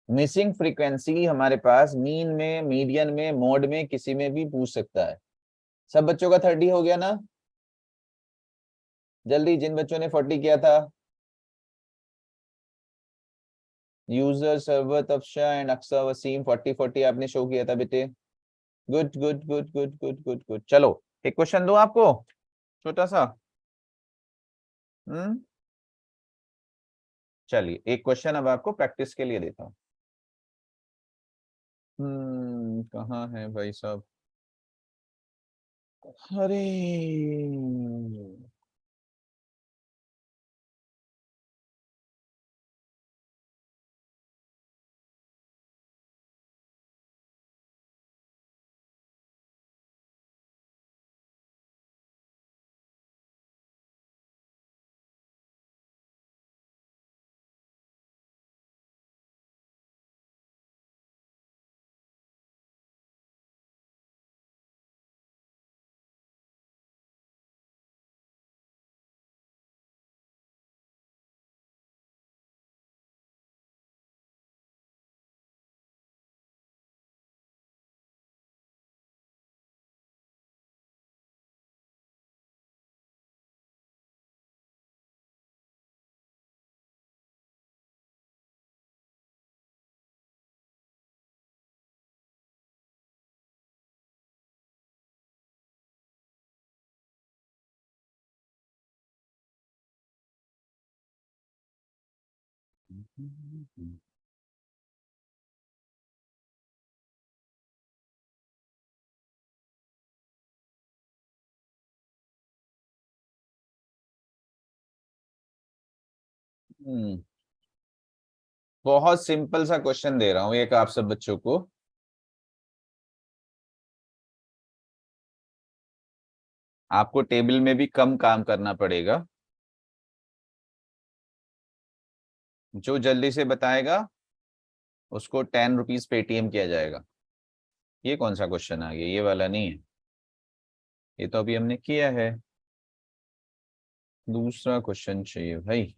मिसिंग फ्रीक्वेंसी हमारे पास मीन में, मीडियन में, मोड में, किसी में भी पूछ सकता है। सब बच्चों का 30 हो गया ना? जल्दी, जिन बच्चों ने 40 किया था। यूजर सर्वर तफशा एंड अक्सा वसीम, 40 40 आपने शो किया था बेटे। Good good good good good good good. चलो एक क्वेश्चन दूं आपको, छोटा सा। हम्म, चलिए एक क्वेश्चन अब आपको प्रैक्टिस के लिए देता हूँ। कहाँ है भाई साहब? अरे बहुत सिंपल सा क्वेश्चन दे रहा हूं एक आप सब बच्चों को। आपको टेबल में भी कम काम करना पड़ेगा। जो जल्दी से बताएगा उसको 10 रुपीज पेटीएम किया जाएगा। ये कौन सा क्वेश्चन आ गया? ये वाला नहीं है, ये तो अभी हमने किया है। दूसरा क्वेश्चन चाहिए भाई।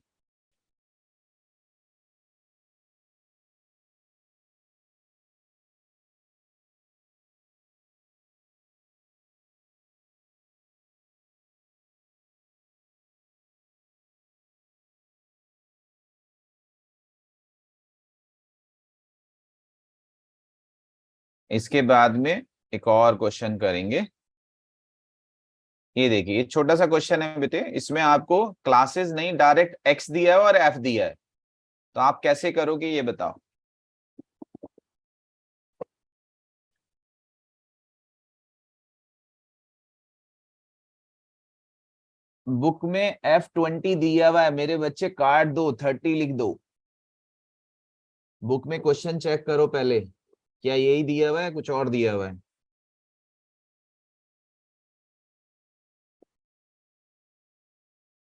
इसके बाद में एक और क्वेश्चन करेंगे। ये देखिए, ये छोटा सा क्वेश्चन है बेटे, इसमें आपको क्लासेस नहीं डायरेक्ट एक्स दिया है और एफ दिया है, तो आप कैसे करोगे ये बताओ। बुक में F20 दिया हुआ है, मेरे बच्चे काट दो, 30 लिख दो। बुक में क्वेश्चन चेक करो पहले, क्या यही दिया हुआ है कुछ और दिया हुआ है?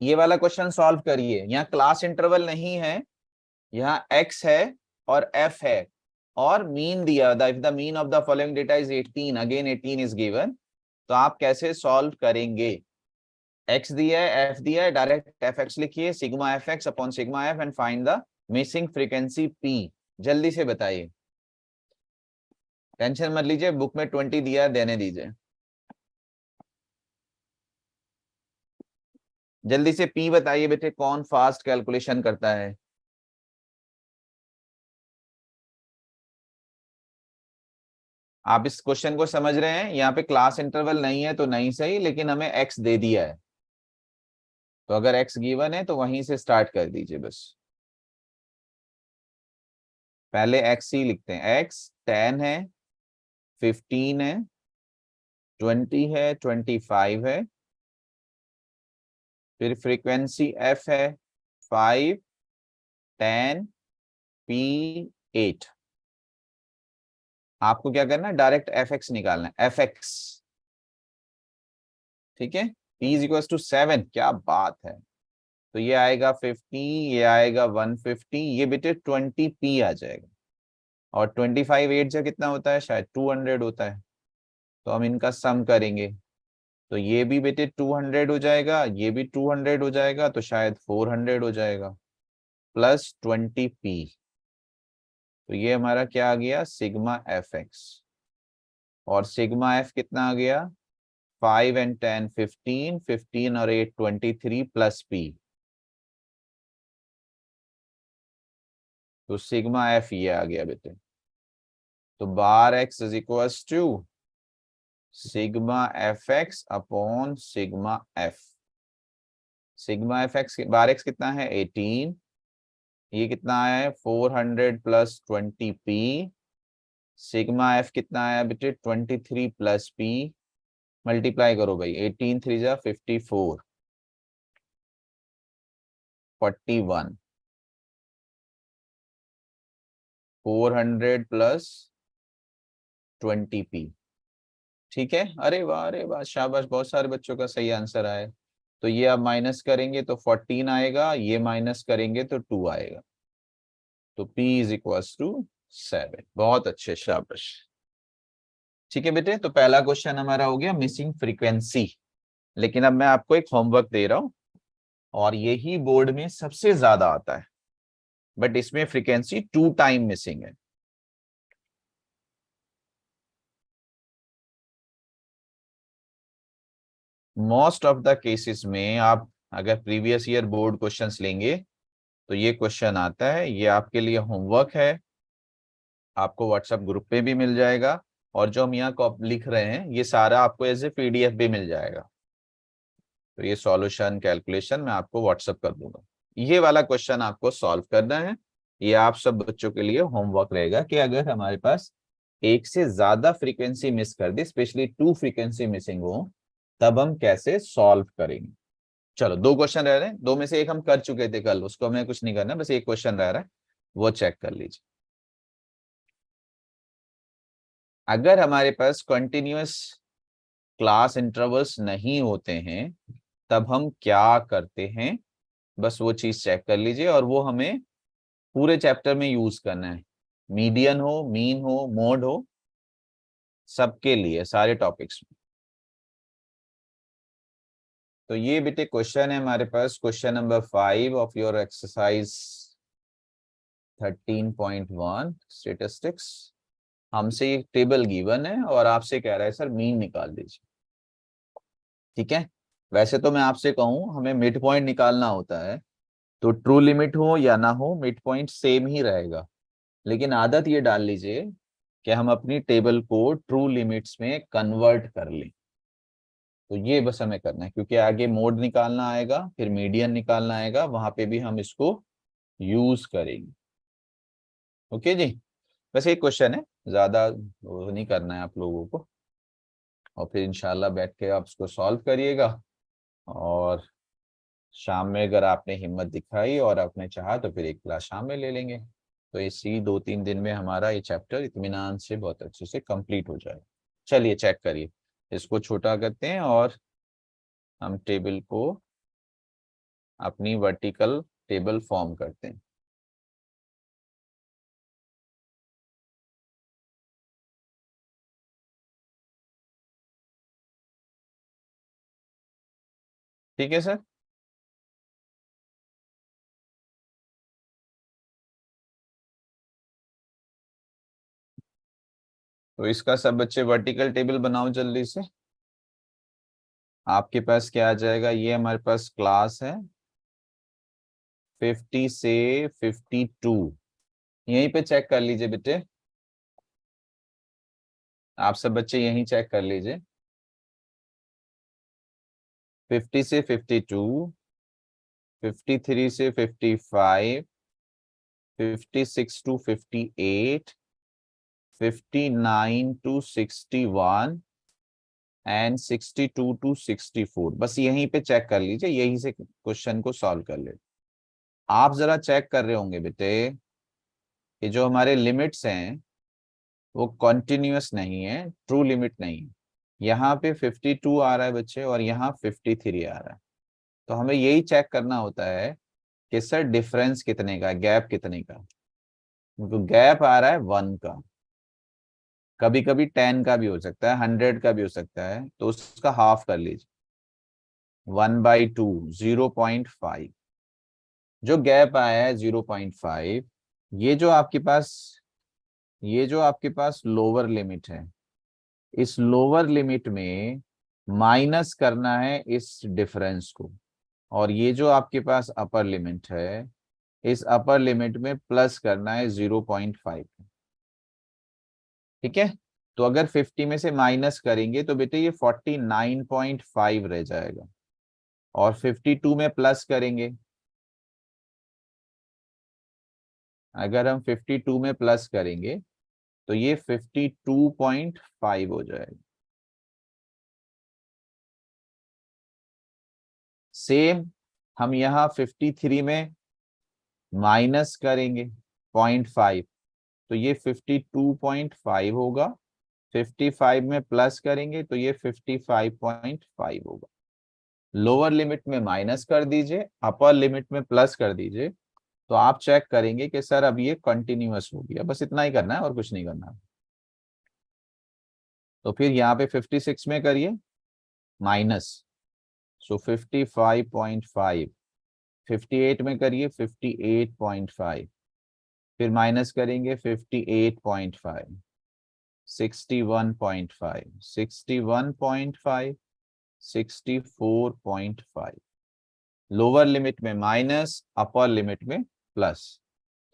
ये वाला क्वेश्चन सॉल्व करिए। यहाँ क्लास इंटरवल नहीं है, यहाँ x है और f है और मीन दिया, if the mean of the following data is 18, again 18 is given. तो आप कैसे सॉल्व करेंगे? x दिया है, f दिया है, डायरेक्ट fx लिखिए, sigma fx upon sigma f and find the missing frequency p। जल्दी से बताइए, टेंशन मत लीजिए, बुक में 20 दिया है, देने दीजिए। जल्दी से p बताइए बेटे, कौन फास्ट कैलकुलेशन करता है? आप इस क्वेश्चन को समझ रहे हैं? यहाँ पे क्लास इंटरवल नहीं है तो नहीं सही, लेकिन हमें x दे दिया है, तो अगर x गिवन है तो वहीं से स्टार्ट कर दीजिए बस। पहले x ही लिखते हैं। x 10 है, 15 है, 20 है, 25 है, फिर फ्रीक्वेंसी f है 5, 10, p, 8। आपको क्या करना है? डायरेक्ट fx निकालना है, fx। ठीक है, p इज इक्वल टू 7, क्या बात है। तो ये आएगा 50, ये आएगा 150, ये बेटे 20p आ जाएगा। और 25 8 से कितना होता है? शायद 200 होता है। तो हम इनका सम करेंगे, तो ये भी बेटे 200 हो जाएगा, ये भी 200 हो जाएगा, तो शायद 400 हो जाएगा, प्लस 20p। तो ये हमारा क्या आ गया? Sigma f x. और सिग्मा एफ कितना आ गया? 5 एंड 10 15, 15 और 8 23 प्लस p। तो सिग्मा एफ ये आ गया बेटे। तो bar x is equal to sigma f x upon sigma f. Sigma f x bar x कितना है? 18। ये कितना आया है? 400 प्लस 20p। सिग्मा एफ कितना आया बेटे? 23 प्लस p। मल्टीप्लाई करो भाई, 18 3 जा 54, 41, 400 प्लस 20p। ठीक है, अरे वाह अरे वाह, शाबाश, बहुत सारे बच्चों का सही आंसर आया। तो ये आप माइनस करेंगे तो 14 आएगा, ये माइनस करेंगे तो 2 आएगा। तो p इज इक्वल टू 7। बहुत अच्छे, शाबाश। ठीक है बेटे, तो पहला क्वेश्चन हमारा हो गया मिसिंग फ्रीक्वेंसी। लेकिन अब मैं आपको एक होमवर्क दे रहा हूं, और यही बोर्ड में सबसे ज्यादा आता है, बट इसमें फ्रीक्वेंसी 2 टाइम मिसिंग है। मोस्ट ऑफ द केसेस में आप अगर प्रीवियस ईयर बोर्ड क्वेश्चंस लेंगे तो ये क्वेश्चन आता है। ये आपके लिए होमवर्क है, आपको व्हाट्सएप ग्रुप पे भी मिल जाएगा, और जो हम यहाँ लिख रहे हैं ये सारा आपको एज ए पीडीएफ भी मिल जाएगा। तो ये सॉल्यूशन कैलकुलेशन मैं आपको व्हाट्सएप कर दूंगा। ये वाला क्वेश्चन आपको सॉल्व करना है। ये आप सब बच्चों के लिए होमवर्क रहेगा कि अगर हमारे पास एक से ज्यादा फ्रीक्वेंसी मिस कर दी, स्पेशली 2 फ्रीक्वेंसी मिसिंग हो, तब हम कैसे सॉल्व करेंगे। चलो 2 क्वेश्चन रह रहे हैं, 2 में से एक हम कर चुके थे कल, उसको हमें कुछ नहीं करना, बस एक क्वेश्चन रह रहा है, वो चेक कर लीजिए। अगर हमारे पास कंटिन्यूअस क्लास इंटरवल्स नहीं होते हैं तब हम क्या करते हैं, बस वो चीज चेक कर लीजिए, और वो हमें पूरे चैप्टर में यूज करना है। मीडियन हो, मीन हो, मोड हो, सबके लिए, सारे टॉपिक्स में। तो ये बेटे क्वेश्चन है हमारे पास, question number 5 of your exercise 13.1 statistics. हमसे एक टेबल गिवन है और आपसे कह रहा है सर मीन निकाल दीजिए। ठीक है, वैसे तो मैं आपसे कहूं हमें मिड पॉइंट निकालना होता है, तो ट्रू लिमिट हो या ना हो मिड पॉइंट सेम ही रहेगा, लेकिन आदत ये डाल लीजिए कि हम अपनी टेबल को ट्रू लिमिट्स में कन्वर्ट कर लें। तो ये बस हमें करना है, क्योंकि आगे मोड निकालना आएगा, फिर मीडियन निकालना आएगा, वहां पे भी हम इसको यूज करेंगे। ओके जी, बस एक क्वेश्चन है, ज्यादा वो नहीं करना है आप लोगों को, और फिर इंशाल्लाह बैठ के आप इसको सॉल्व करिएगा। और शाम में अगर आपने हिम्मत दिखाई और आपने चाहा तो फिर एक क्लास शाम में ले लेंगे, तो इसी 2-3 दिन में हमारा ये चैप्टर इत्मीनान से बहुत अच्छे से कंप्लीट हो जाएगा। चलिए चेक करिए, इसको छोटा करते हैं और हम टेबल को अपनी वर्टिकल टेबल फॉर्म करते हैं। ठीक है सर। तो इसका सब बच्चे वर्टिकल टेबल बनाओ जल्दी से। आपके पास क्या आ जाएगा, ये हमारे पास क्लास है 50 से 52, यहीं पे चेक कर लीजिए बेटे, आप सब बच्चे यहीं चेक कर लीजिए। 50 से 52, 53 से 55, 56 टू 58, 59 टू 61 एंड 62 टू 64, बस यहीं पे चेक कर लीजिए, यहीं से क्वेश्चन को सॉल्व कर ले। आप जरा चेक कर रहे होंगे बेटे कि जो हमारे लिमिट्स हैं वो कॉन्टिन्यूअस नहीं है, ट्रू लिमिट नहीं है। यहाँ पे 52 आ रहा है बच्चे और यहाँ 53 आ रहा है, तो हमें यही चेक करना होता है कि सर डिफरेंस कितने का, गैप कितने का। तो गैप आ रहा है 1 का, कभी कभी 10 का भी हो सकता है, 100 का भी हो सकता है, तो उसका हाफ कर लीजिए, 1/2, 0.5। जो गैप आया है 0.5, ये जो आपके पास ये जो आपके पास लोअर लिमिट है, इस लोअर लिमिट में माइनस करना है इस डिफरेंस को, और ये जो आपके पास अपर लिमिट है, इस अपर लिमिट में प्लस करना है 0.5। ठीक है, तो अगर 50 में से माइनस करेंगे तो बेटे ये 49.5 रह जाएगा, और 52 में प्लस करेंगे, अगर हम 52 में प्लस करेंगे तो ये 52.5 हो जाएगा। सेम हम यहाँ 53 में माइनस करेंगे 0.5, तो ये 52.5 होगा, 55 में प्लस करेंगे तो ये 55.5 होगा। लोअर लिमिट में माइनस कर दीजिए, अपर लिमिट में प्लस कर दीजिए, तो आप चेक करेंगे कि सर अब ये कंटिन्यूअस हो गया। बस इतना ही करना है और कुछ नहीं करना है। तो फिर यहाँ पे 56 में करिए माइनस, सो 55.5, 58 में करिए 58.5, फिर माइनस करेंगे 58.5, 61.5, 61.5, 64.5। लोअर लिमिट में माइनस, अपर लिमिट में प्लस,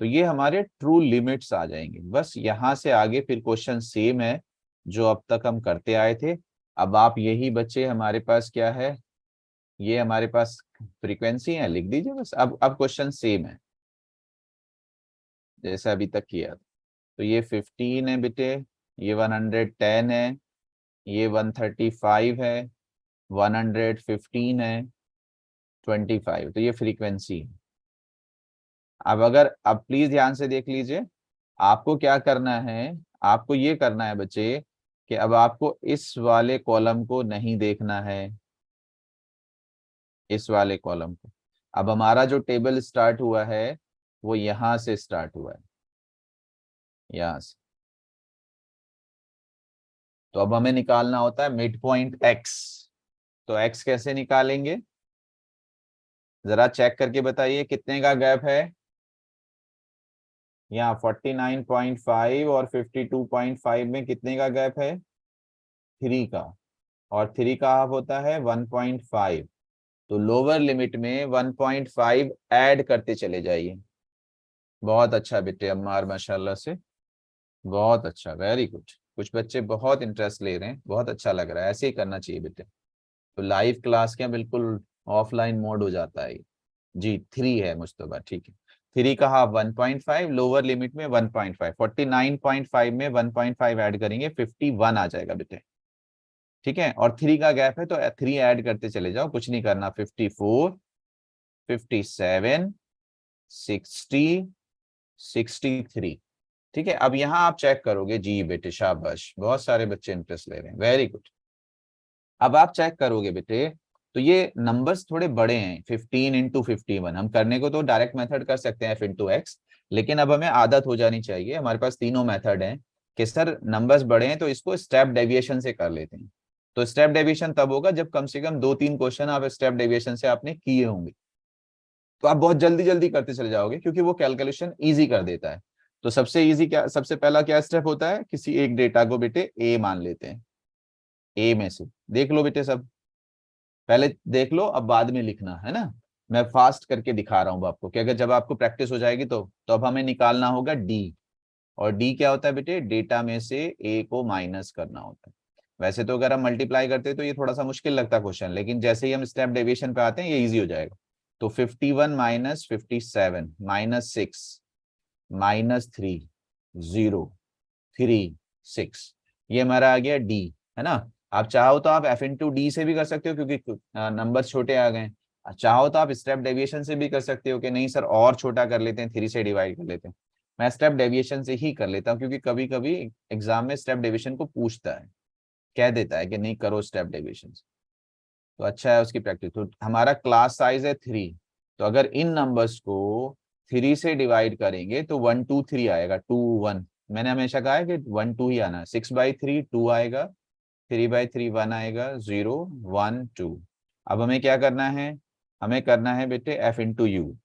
तो ये हमारे ट्रू लिमिट्स आ जाएंगे। बस यहाँ से आगे फिर क्वेश्चन सेम है जो अब तक हम करते आए थे। अब आप यही बच्चे हमारे पास क्या है, ये हमारे पास फ्रीक्वेंसी है, लिख दीजिए बस। अब क्वेश्चन सेम है। जैसे अभी तक किया। तो ये 15 है बेटे, ये 110 है, ये 135 है, 115 है, 25। तो ये फ्रीक्वेंसी है। अब प्लीज ध्यान से देख लीजिए, आपको क्या करना है, आपको ये करना है बच्चे कि अब आपको इस वाले कॉलम को नहीं देखना है, इस वाले कॉलम को। अब हमारा जो टेबल स्टार्ट हुआ है वो यहां से स्टार्ट हुआ है, यहां से। तो अब हमें निकालना होता है मिड पॉइंट एक्स। तो एक्स कैसे निकालेंगे, जरा चेक करके बताइए कितने का गैप है। यहाँ 49.5 और 52.5 में कितने का गैप है, 3 का। और 3 का हाफ होता है 1.5। तो लोअर लिमिट में 1.5 ऐड करते चले जाइए। बहुत अच्छा बेटे अम्मार, माशाल्लाह से, बहुत अच्छा, वेरी गुड। कुछ बच्चे बहुत इंटरेस्ट ले रहे हैं, बहुत अच्छा लग रहा है, ऐसे ही करना चाहिए बेटे। तो लाइव क्लास क्या बिल्कुल ऑफलाइन मोड हो जाता है। जी 3 है मुस्तफा, ठीक है। 3 का हाफ 1.5, लोअर लिमिट में 1.5, 49.5 में 1.5 ऐड करेंगे 51 आ जाएगा बेटे, ठीक है। और 3 का गैप है तो 3 ऐड करते चले जाओ, कुछ नहीं करना। 54, 57, 60, 63, ठीक है। अब यहाँ आप चेक करोगे, जी बेटे शाबाश, बहुत सारे बच्चे इंटरेस्ट ले रहे हैं, वेरी गुड। अब आप चेक करोगे बेटे, तो ये नंबर्स थोड़े बड़े हैं, 15 इंटू 51। हम करने को तो डायरेक्ट मेथड कर सकते हैं, एफ इंटू एक्स, लेकिन अब हमें आदत हो जानी चाहिए, हमारे पास तीनों मेथड हैं कि सर नंबर्स बड़े हैं तो इसको स्टेप डेविएशन से कर लेते हैं। तो स्टेप डेविएशन तब होगा जब कम से कम 2-3 क्वेश्चन आप स्टेप डेविएशन से आपने किए होंगे, तो आप बहुत जल्दी जल्दी करते चले जाओगे क्योंकि वो कैलकुलेशन ईजी कर देता है। तो सबसे इजी क्या, सबसे पहला क्या स्टेप होता है, किसी एक डेटा को बेटे ए मान लेते हैं, ए में से देख लो बेटे सब, पहले देख लो अब बाद में लिखना है ना। मैं फास्ट करके दिखा रहा हूँ आपको कि अगर जब आपको प्रैक्टिस हो जाएगी तो अब हमें निकालना होगा डी। और डी क्या होता है बेटे, डेटा में से ए को माइनस करना होता है। वैसे तो अगर हम मल्टीप्लाई करते तो ये थोड़ा सा मुश्किल लगता क्वेश्चन, लेकिन जैसे ही हम स्टेप डेविएशन पे आते हैं ये इजी हो जाएगा। तो 51 माइनस 57 माइनस 6 माइनस 3 0 3 6, ये हमारा आ गया डी, है ना। आप चाहो तो आप एफ इंटू डी से भी कर सकते हो क्योंकि नंबर छोटे आ गए। चाहो तो आप स्टेप डेविएशन से भी कर सकते हो कि नहीं सर और छोटा कर लेते हैं, 3 से डिवाइड कर लेते हैं। मैं स्टेप डेविएशन से ही कर लेता हूँ क्योंकि कभी कभी एग्जाम में स्टेप डेविएशन को पूछता है, कह देता है कि नहीं करो स्टेप डेविएशन। तो अच्छा है उसकी प्रैक्टिस। तो हमारा क्लास साइज है 3, तो अगर इन नंबर्स को 3 से डिवाइड करेंगे तो 1 2 3 आएगा, 2 1। मैंने हमेशा कहा है कि 1 2 ही आना है। 6/3 2 आएगा, 3/3 1 आएगा, 0 1 2। अब हमें क्या करना है, हमें करना है बेटे एफ इंटू यू।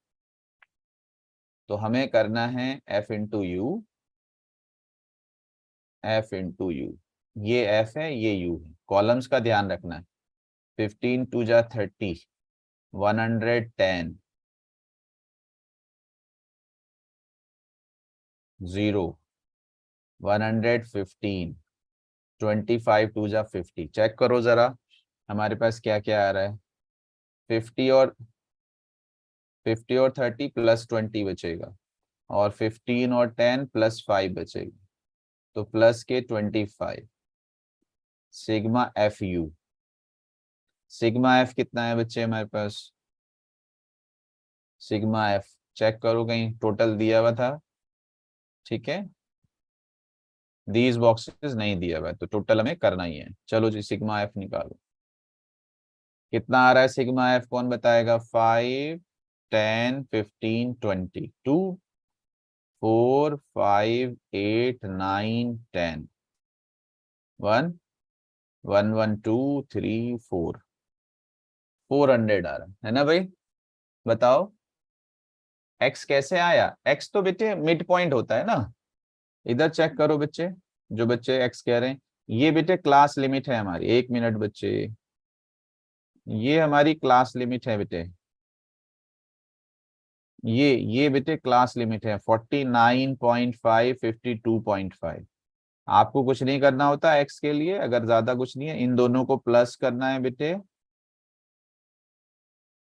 तो हमें करना है F into you, F into you. ये एफ है, ये यू है, कॉलम्स का ध्यान रखना है। 15 2 जा 30, 110, 0 115, 25 2 जा 50। चेक करो जरा हमारे पास क्या क्या आ रहा है। 50 और 30 प्लस 20 बचेगा, और 15 और 10 प्लस 5 बचेगा, तो प्लस के 25। Sigma f you, sigma F कितना है बच्चे हमारे पास, सिग्मा एफ चेक करो कहीं टोटल दिया हुआ था, ठीक है। दीज बॉक्सेस नहीं दिया हुआ है तो टोटल हमें करना ही है। चलो जी सिग्मा एफ निकालो, कितना आ रहा है सिग्मा एफ, कौन बताएगा। 5 10 15 20, 2 4 5 8 9 10, 1 1 1 2 3 4, 400 आ रहा है ना भाई। बताओ एक्स कैसे आया, एक्स तो बेटे मिड पॉइंट होता है ना। इधर चेक करो बच्चे, जो बच्चे एक्स कह रहे हैं, ये बेटे क्लास लिमिट है हमारी। 1 मिनट बच्चे, ये हमारी क्लास लिमिट है बेटे, ये बेटे क्लास लिमिट है 49.5 52.5। आपको कुछ नहीं करना होता एक्स के लिए, अगर ज्यादा कुछ नहीं है, इन दोनों को प्लस करना है बेटे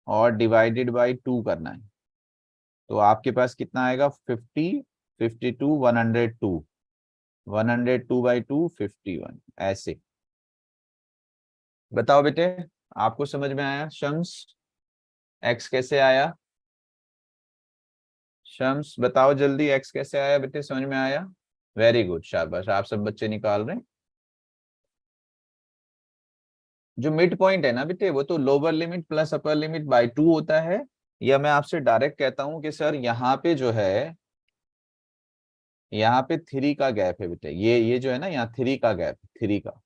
और डिवाइडेड बाई 2 करना है। तो आपके पास कितना आएगा, 50 52, 102, 102/2 51, ऐसे। बताओ बेटे, आपको समझ में आया शम्स? एक्स कैसे आया? शम्स बताओ जल्दी, एक्स कैसे आया बेटे, समझ में आया? वेरी गुड, शाबाश, आप सब बच्चे निकाल रहे हैं। जो मिड पॉइंट है ना बेटे, वो तो lower limit plus upper limit by 2 होता है। या मैं आपसे डायरेक्ट कहता हूं कि सर यहाँ पे जो है, यहाँ पे 3 का गैप है बेटे, ये जो है ना, यहाँ 3 का गैप, 3 का।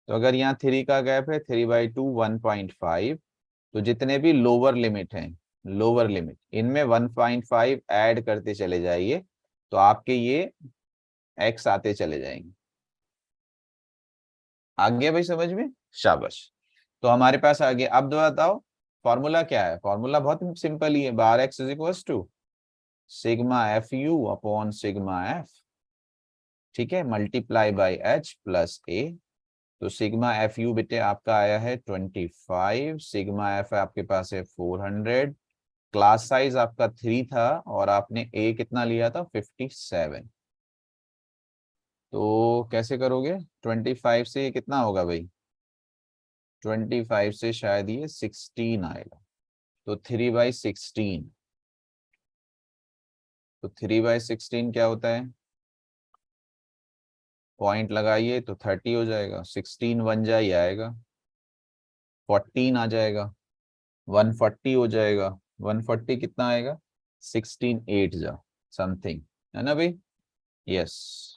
तो अगर यहाँ 3 का गैप है, 3/2 1.5, तो जितने भी लोअर लिमिट हैं, लोअर लिमिट, इनमें 1.5 ऐड करते चले जाइए, तो आपके ये एक्स आते चले जाएंगे। आ गया भाई समझ में? शाबाश। तो हमारे पास आ गया। अब बताओ फॉर्मूला क्या है? फॉर्मूला बहुत सिंपल ही है, bar x is equal to sigma f u upon sigma f, ठीक है, multiply by h plus a. तो सिग्मा एफ यू बेटे आपका आया है 25, सिग्मा एफ आपके पास है 400, क्लास साइज आपका 3 था और आपने ए कितना लिया था? 57। तो कैसे करोगे? 25 से ये कितना होगा भाई? 25 से शायद ये 16 आएगा, तो 3/16। तो 3/16 क्या होता है? पॉइंट लगाइए तो 30 हो जाएगा, 16 1 जा ही आएगा, 14 आ जाएगा, 140 हो जाएगा, 140 कितना आएगा? 16 8 जा समथिंग, है ना भाई? यस।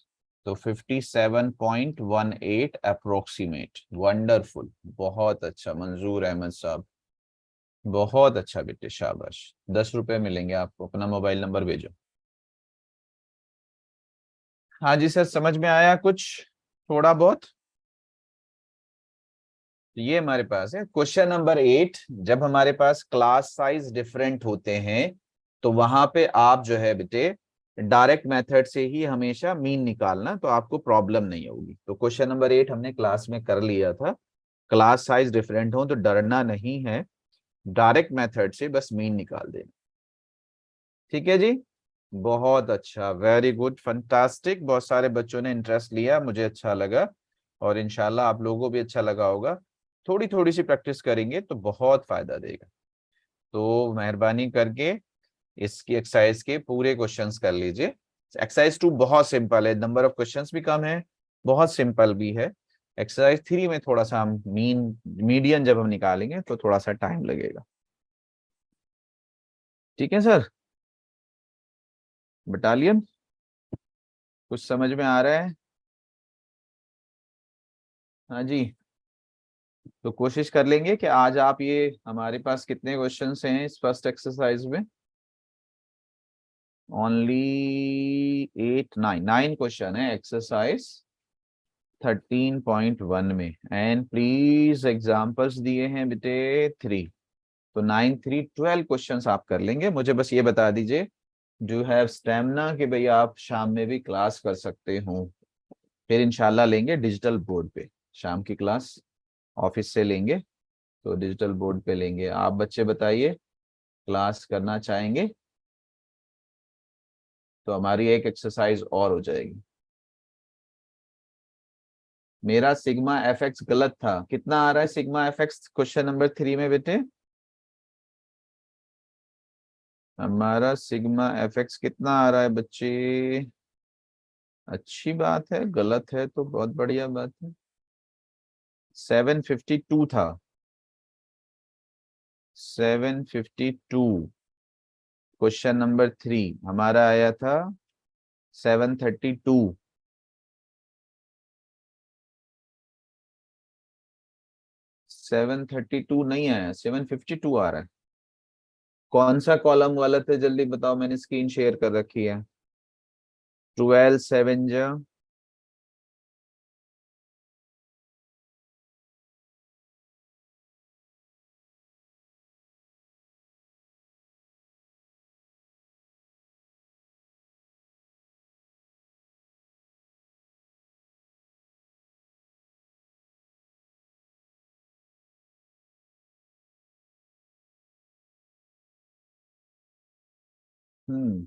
तो 57.18 अप्रोक्सीमेट। वंडरफुल, बहुत अच्छा मंजूर अहमद साहब, बहुत अच्छा बेटे, शाबाश। 10 रुपए मिलेंगे आपको, अपना मोबाइल नंबर भेजो। हाँ जी सर, समझ में आया कुछ थोड़ा बहुत? तो ये हमारे पास है क्वेश्चन नंबर 8। जब हमारे पास क्लास साइज डिफरेंट होते हैं, तो वहां पे आप जो है बेटे डायरेक्ट मेथड से ही हमेशा मीन निकालना, तो आपको प्रॉब्लम नहीं होगी। तो क्वेश्चन नंबर 8 हमने क्लास में कर लिया था। क्लास साइज डिफरेंट हो तो डरना नहीं है, डायरेक्ट मेथड से बस मीन निकाल देना। ठीक है जी, बहुत अच्छा, वेरी गुड, फंटास्टिक। बहुत सारे बच्चों ने इंटरेस्ट लिया, मुझे अच्छा लगा, और इंशाल्लाह आप लोगों को भी अच्छा लगा होगा। थोड़ी थोड़ी सी प्रैक्टिस करेंगे तो बहुत फायदा देगा। तो मेहरबानी करके इसकी एक्सरसाइज के पूरे क्वेश्चंस कर लीजिए। एक्सरसाइज 2 बहुत सिंपल है, नंबर ऑफ क्वेश्चंस भी कम है, बहुत सिंपल भी है। एक्सरसाइज 3 में थोड़ा सा हम मीडियन जब हम निकालेंगे तो थोड़ा सा टाइम लगेगा। ठीक है सर? बटालियन, कुछ समझ में आ रहा है? हाँ जी। तो कोशिश कर लेंगे कि आज आप ये, हमारे पास कितने क्वेश्चंस हैं इस फर्स्ट एक्सरसाइज में? ओनली 9 क्वेश्चन है एक्सरसाइज 13.1 में, एंड प्लीज एग्जाम्पल्स दिए हैं बेटे 3। तो 9 3 12 क्वेश्चंस आप कर लेंगे। मुझे बस ये बता दीजिए, डू हैव स्टेमिना कि भाई आप शाम में भी क्लास कर सकते हो? फिर इंशाल्लाह लेंगे डिजिटल बोर्ड पे, शाम की क्लास ऑफिस से लेंगे, तो डिजिटल बोर्ड पे लेंगे। आप बच्चे बताइए, क्लास करना चाहेंगे? तो हमारी एक एक्सरसाइज और हो जाएगी। मेरा सिग्मा एफ एक्स गलत था, कितना आ रहा है sigma f x question number 3 में बेटे? हमारा सिग्मा एफ एक्स कितना आ रहा है बच्चे? अच्छी बात है, गलत है तो बहुत बढ़िया बात है। 752 था, 752। क्वेश्चन नंबर 3 हमारा आया था 732। 732 नहीं आया, 752 आ रहा है। कौन सा कॉलम गलत है जल्दी बताओ, मैंने स्क्रीन शेयर कर रखी है। 12 7 जा, हम्म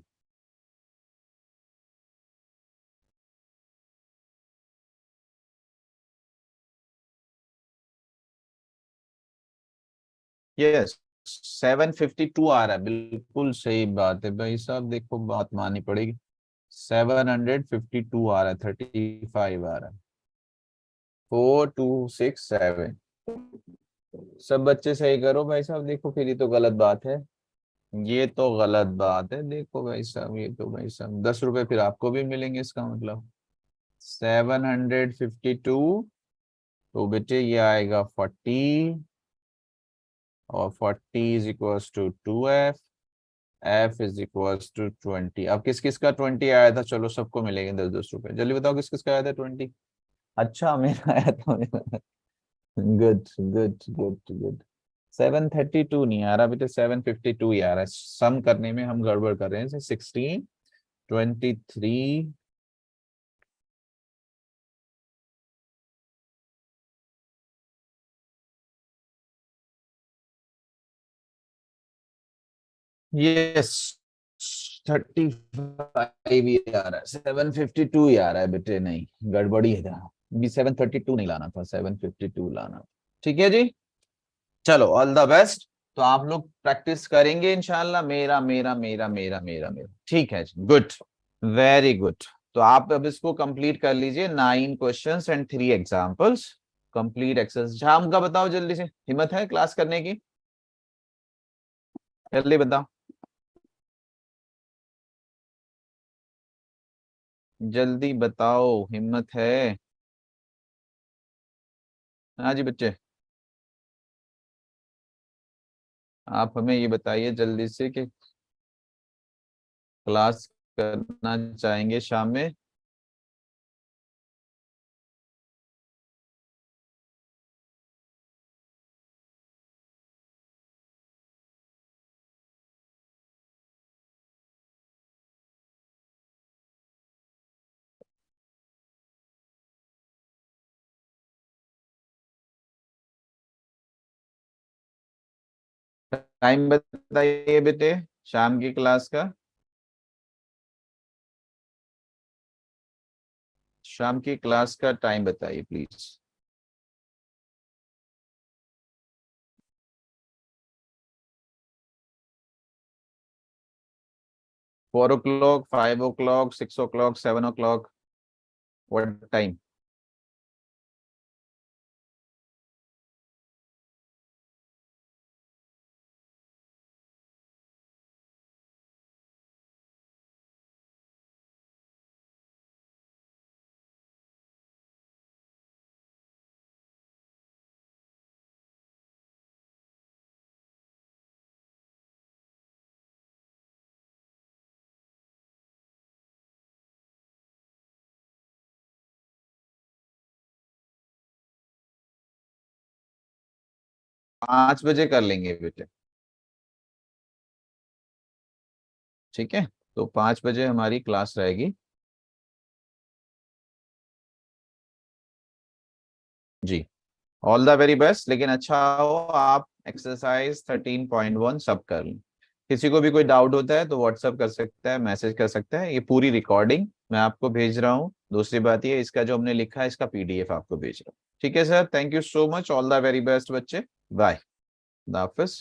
यस 752 आ रहा है, बिल्कुल सही बात है भाई साहब, देखो बात माननी पड़ेगी। 752 आ रहा है, 35 आ रहा है। 4267। सब बच्चे सही करो भाई साहब, देखो फिर ये तो गलत बात है। ये तो गलत बात है, देखो भाई साहब, ये तो भाई साहब 10 रुपए फिर आपको भी मिलेंगे इसका मतलब। 752, तो बेटे ये आएगा 40, और 40 is equals to 2f, f is equals to 20। अब किस किस का 20 आया था, चलो सबको मिलेंगे 10-10 रुपए, जल्दी बताओ किस किस का आया था 20। अच्छा मेरा आया था, मेरा। Good good good good. 732 नहीं आ रहा बेटे, 752 ही आ रहा है। सम करने में हम गड़बड़ कर रहे हैं। 16, 23, यस 35 ही आ रहा है, 752 ही आ रहा है बेटे, नहीं गड़बड़ी है जहाँ। भी 732 नहीं लाना था, 752 लाना था। ठीक है जी, चलो ऑल द बेस्ट। तो आप लोग प्रैक्टिस करेंगे इंशाल्लाह, मेरा मेरा मेरा मेरा मेरा मेरा, ठीक है जी, गुड, वेरी गुड। तो आप अब इसको कंप्लीट कर लीजिए, 9 questions and 3 examples. Complete exercise शाम का बताओ, जल्दी से हिम्मत है क्लास करने की, जल्दी बताओ, जल्दी बताओ, हिम्मत है। हाँ जी बच्चे, आप हमें ये बताइए जल्दी से कि क्लास करना चाहेंगे शाम में। टाइम बताइए बेटे शाम की क्लास का, शाम की क्लास का टाइम बताइए please. 4 o'clock, 5 o'clock, 6 o'clock, 7 o'clock, what time? पाँच बजे कर लेंगे बेटे, ठीक है, तो 5 बजे हमारी क्लास रहेगी। जी, ऑल द वेरी बेस्ट, लेकिन अच्छा हो आप एक्सरसाइज 13.1 सब कर लें। किसी को भी कोई डाउट होता है तो व्हाट्सअप कर सकता है, मैसेज कर सकता है। ये पूरी रिकॉर्डिंग मैं आपको भेज रहा हूँ। दूसरी बात ये, इसका जो हमने लिखा है इसका पीडीएफ आपको भेज रहा हूँ। ठीक है sir, thank you so much, all the very best बच्चे, बाय, खुदा हाफिज।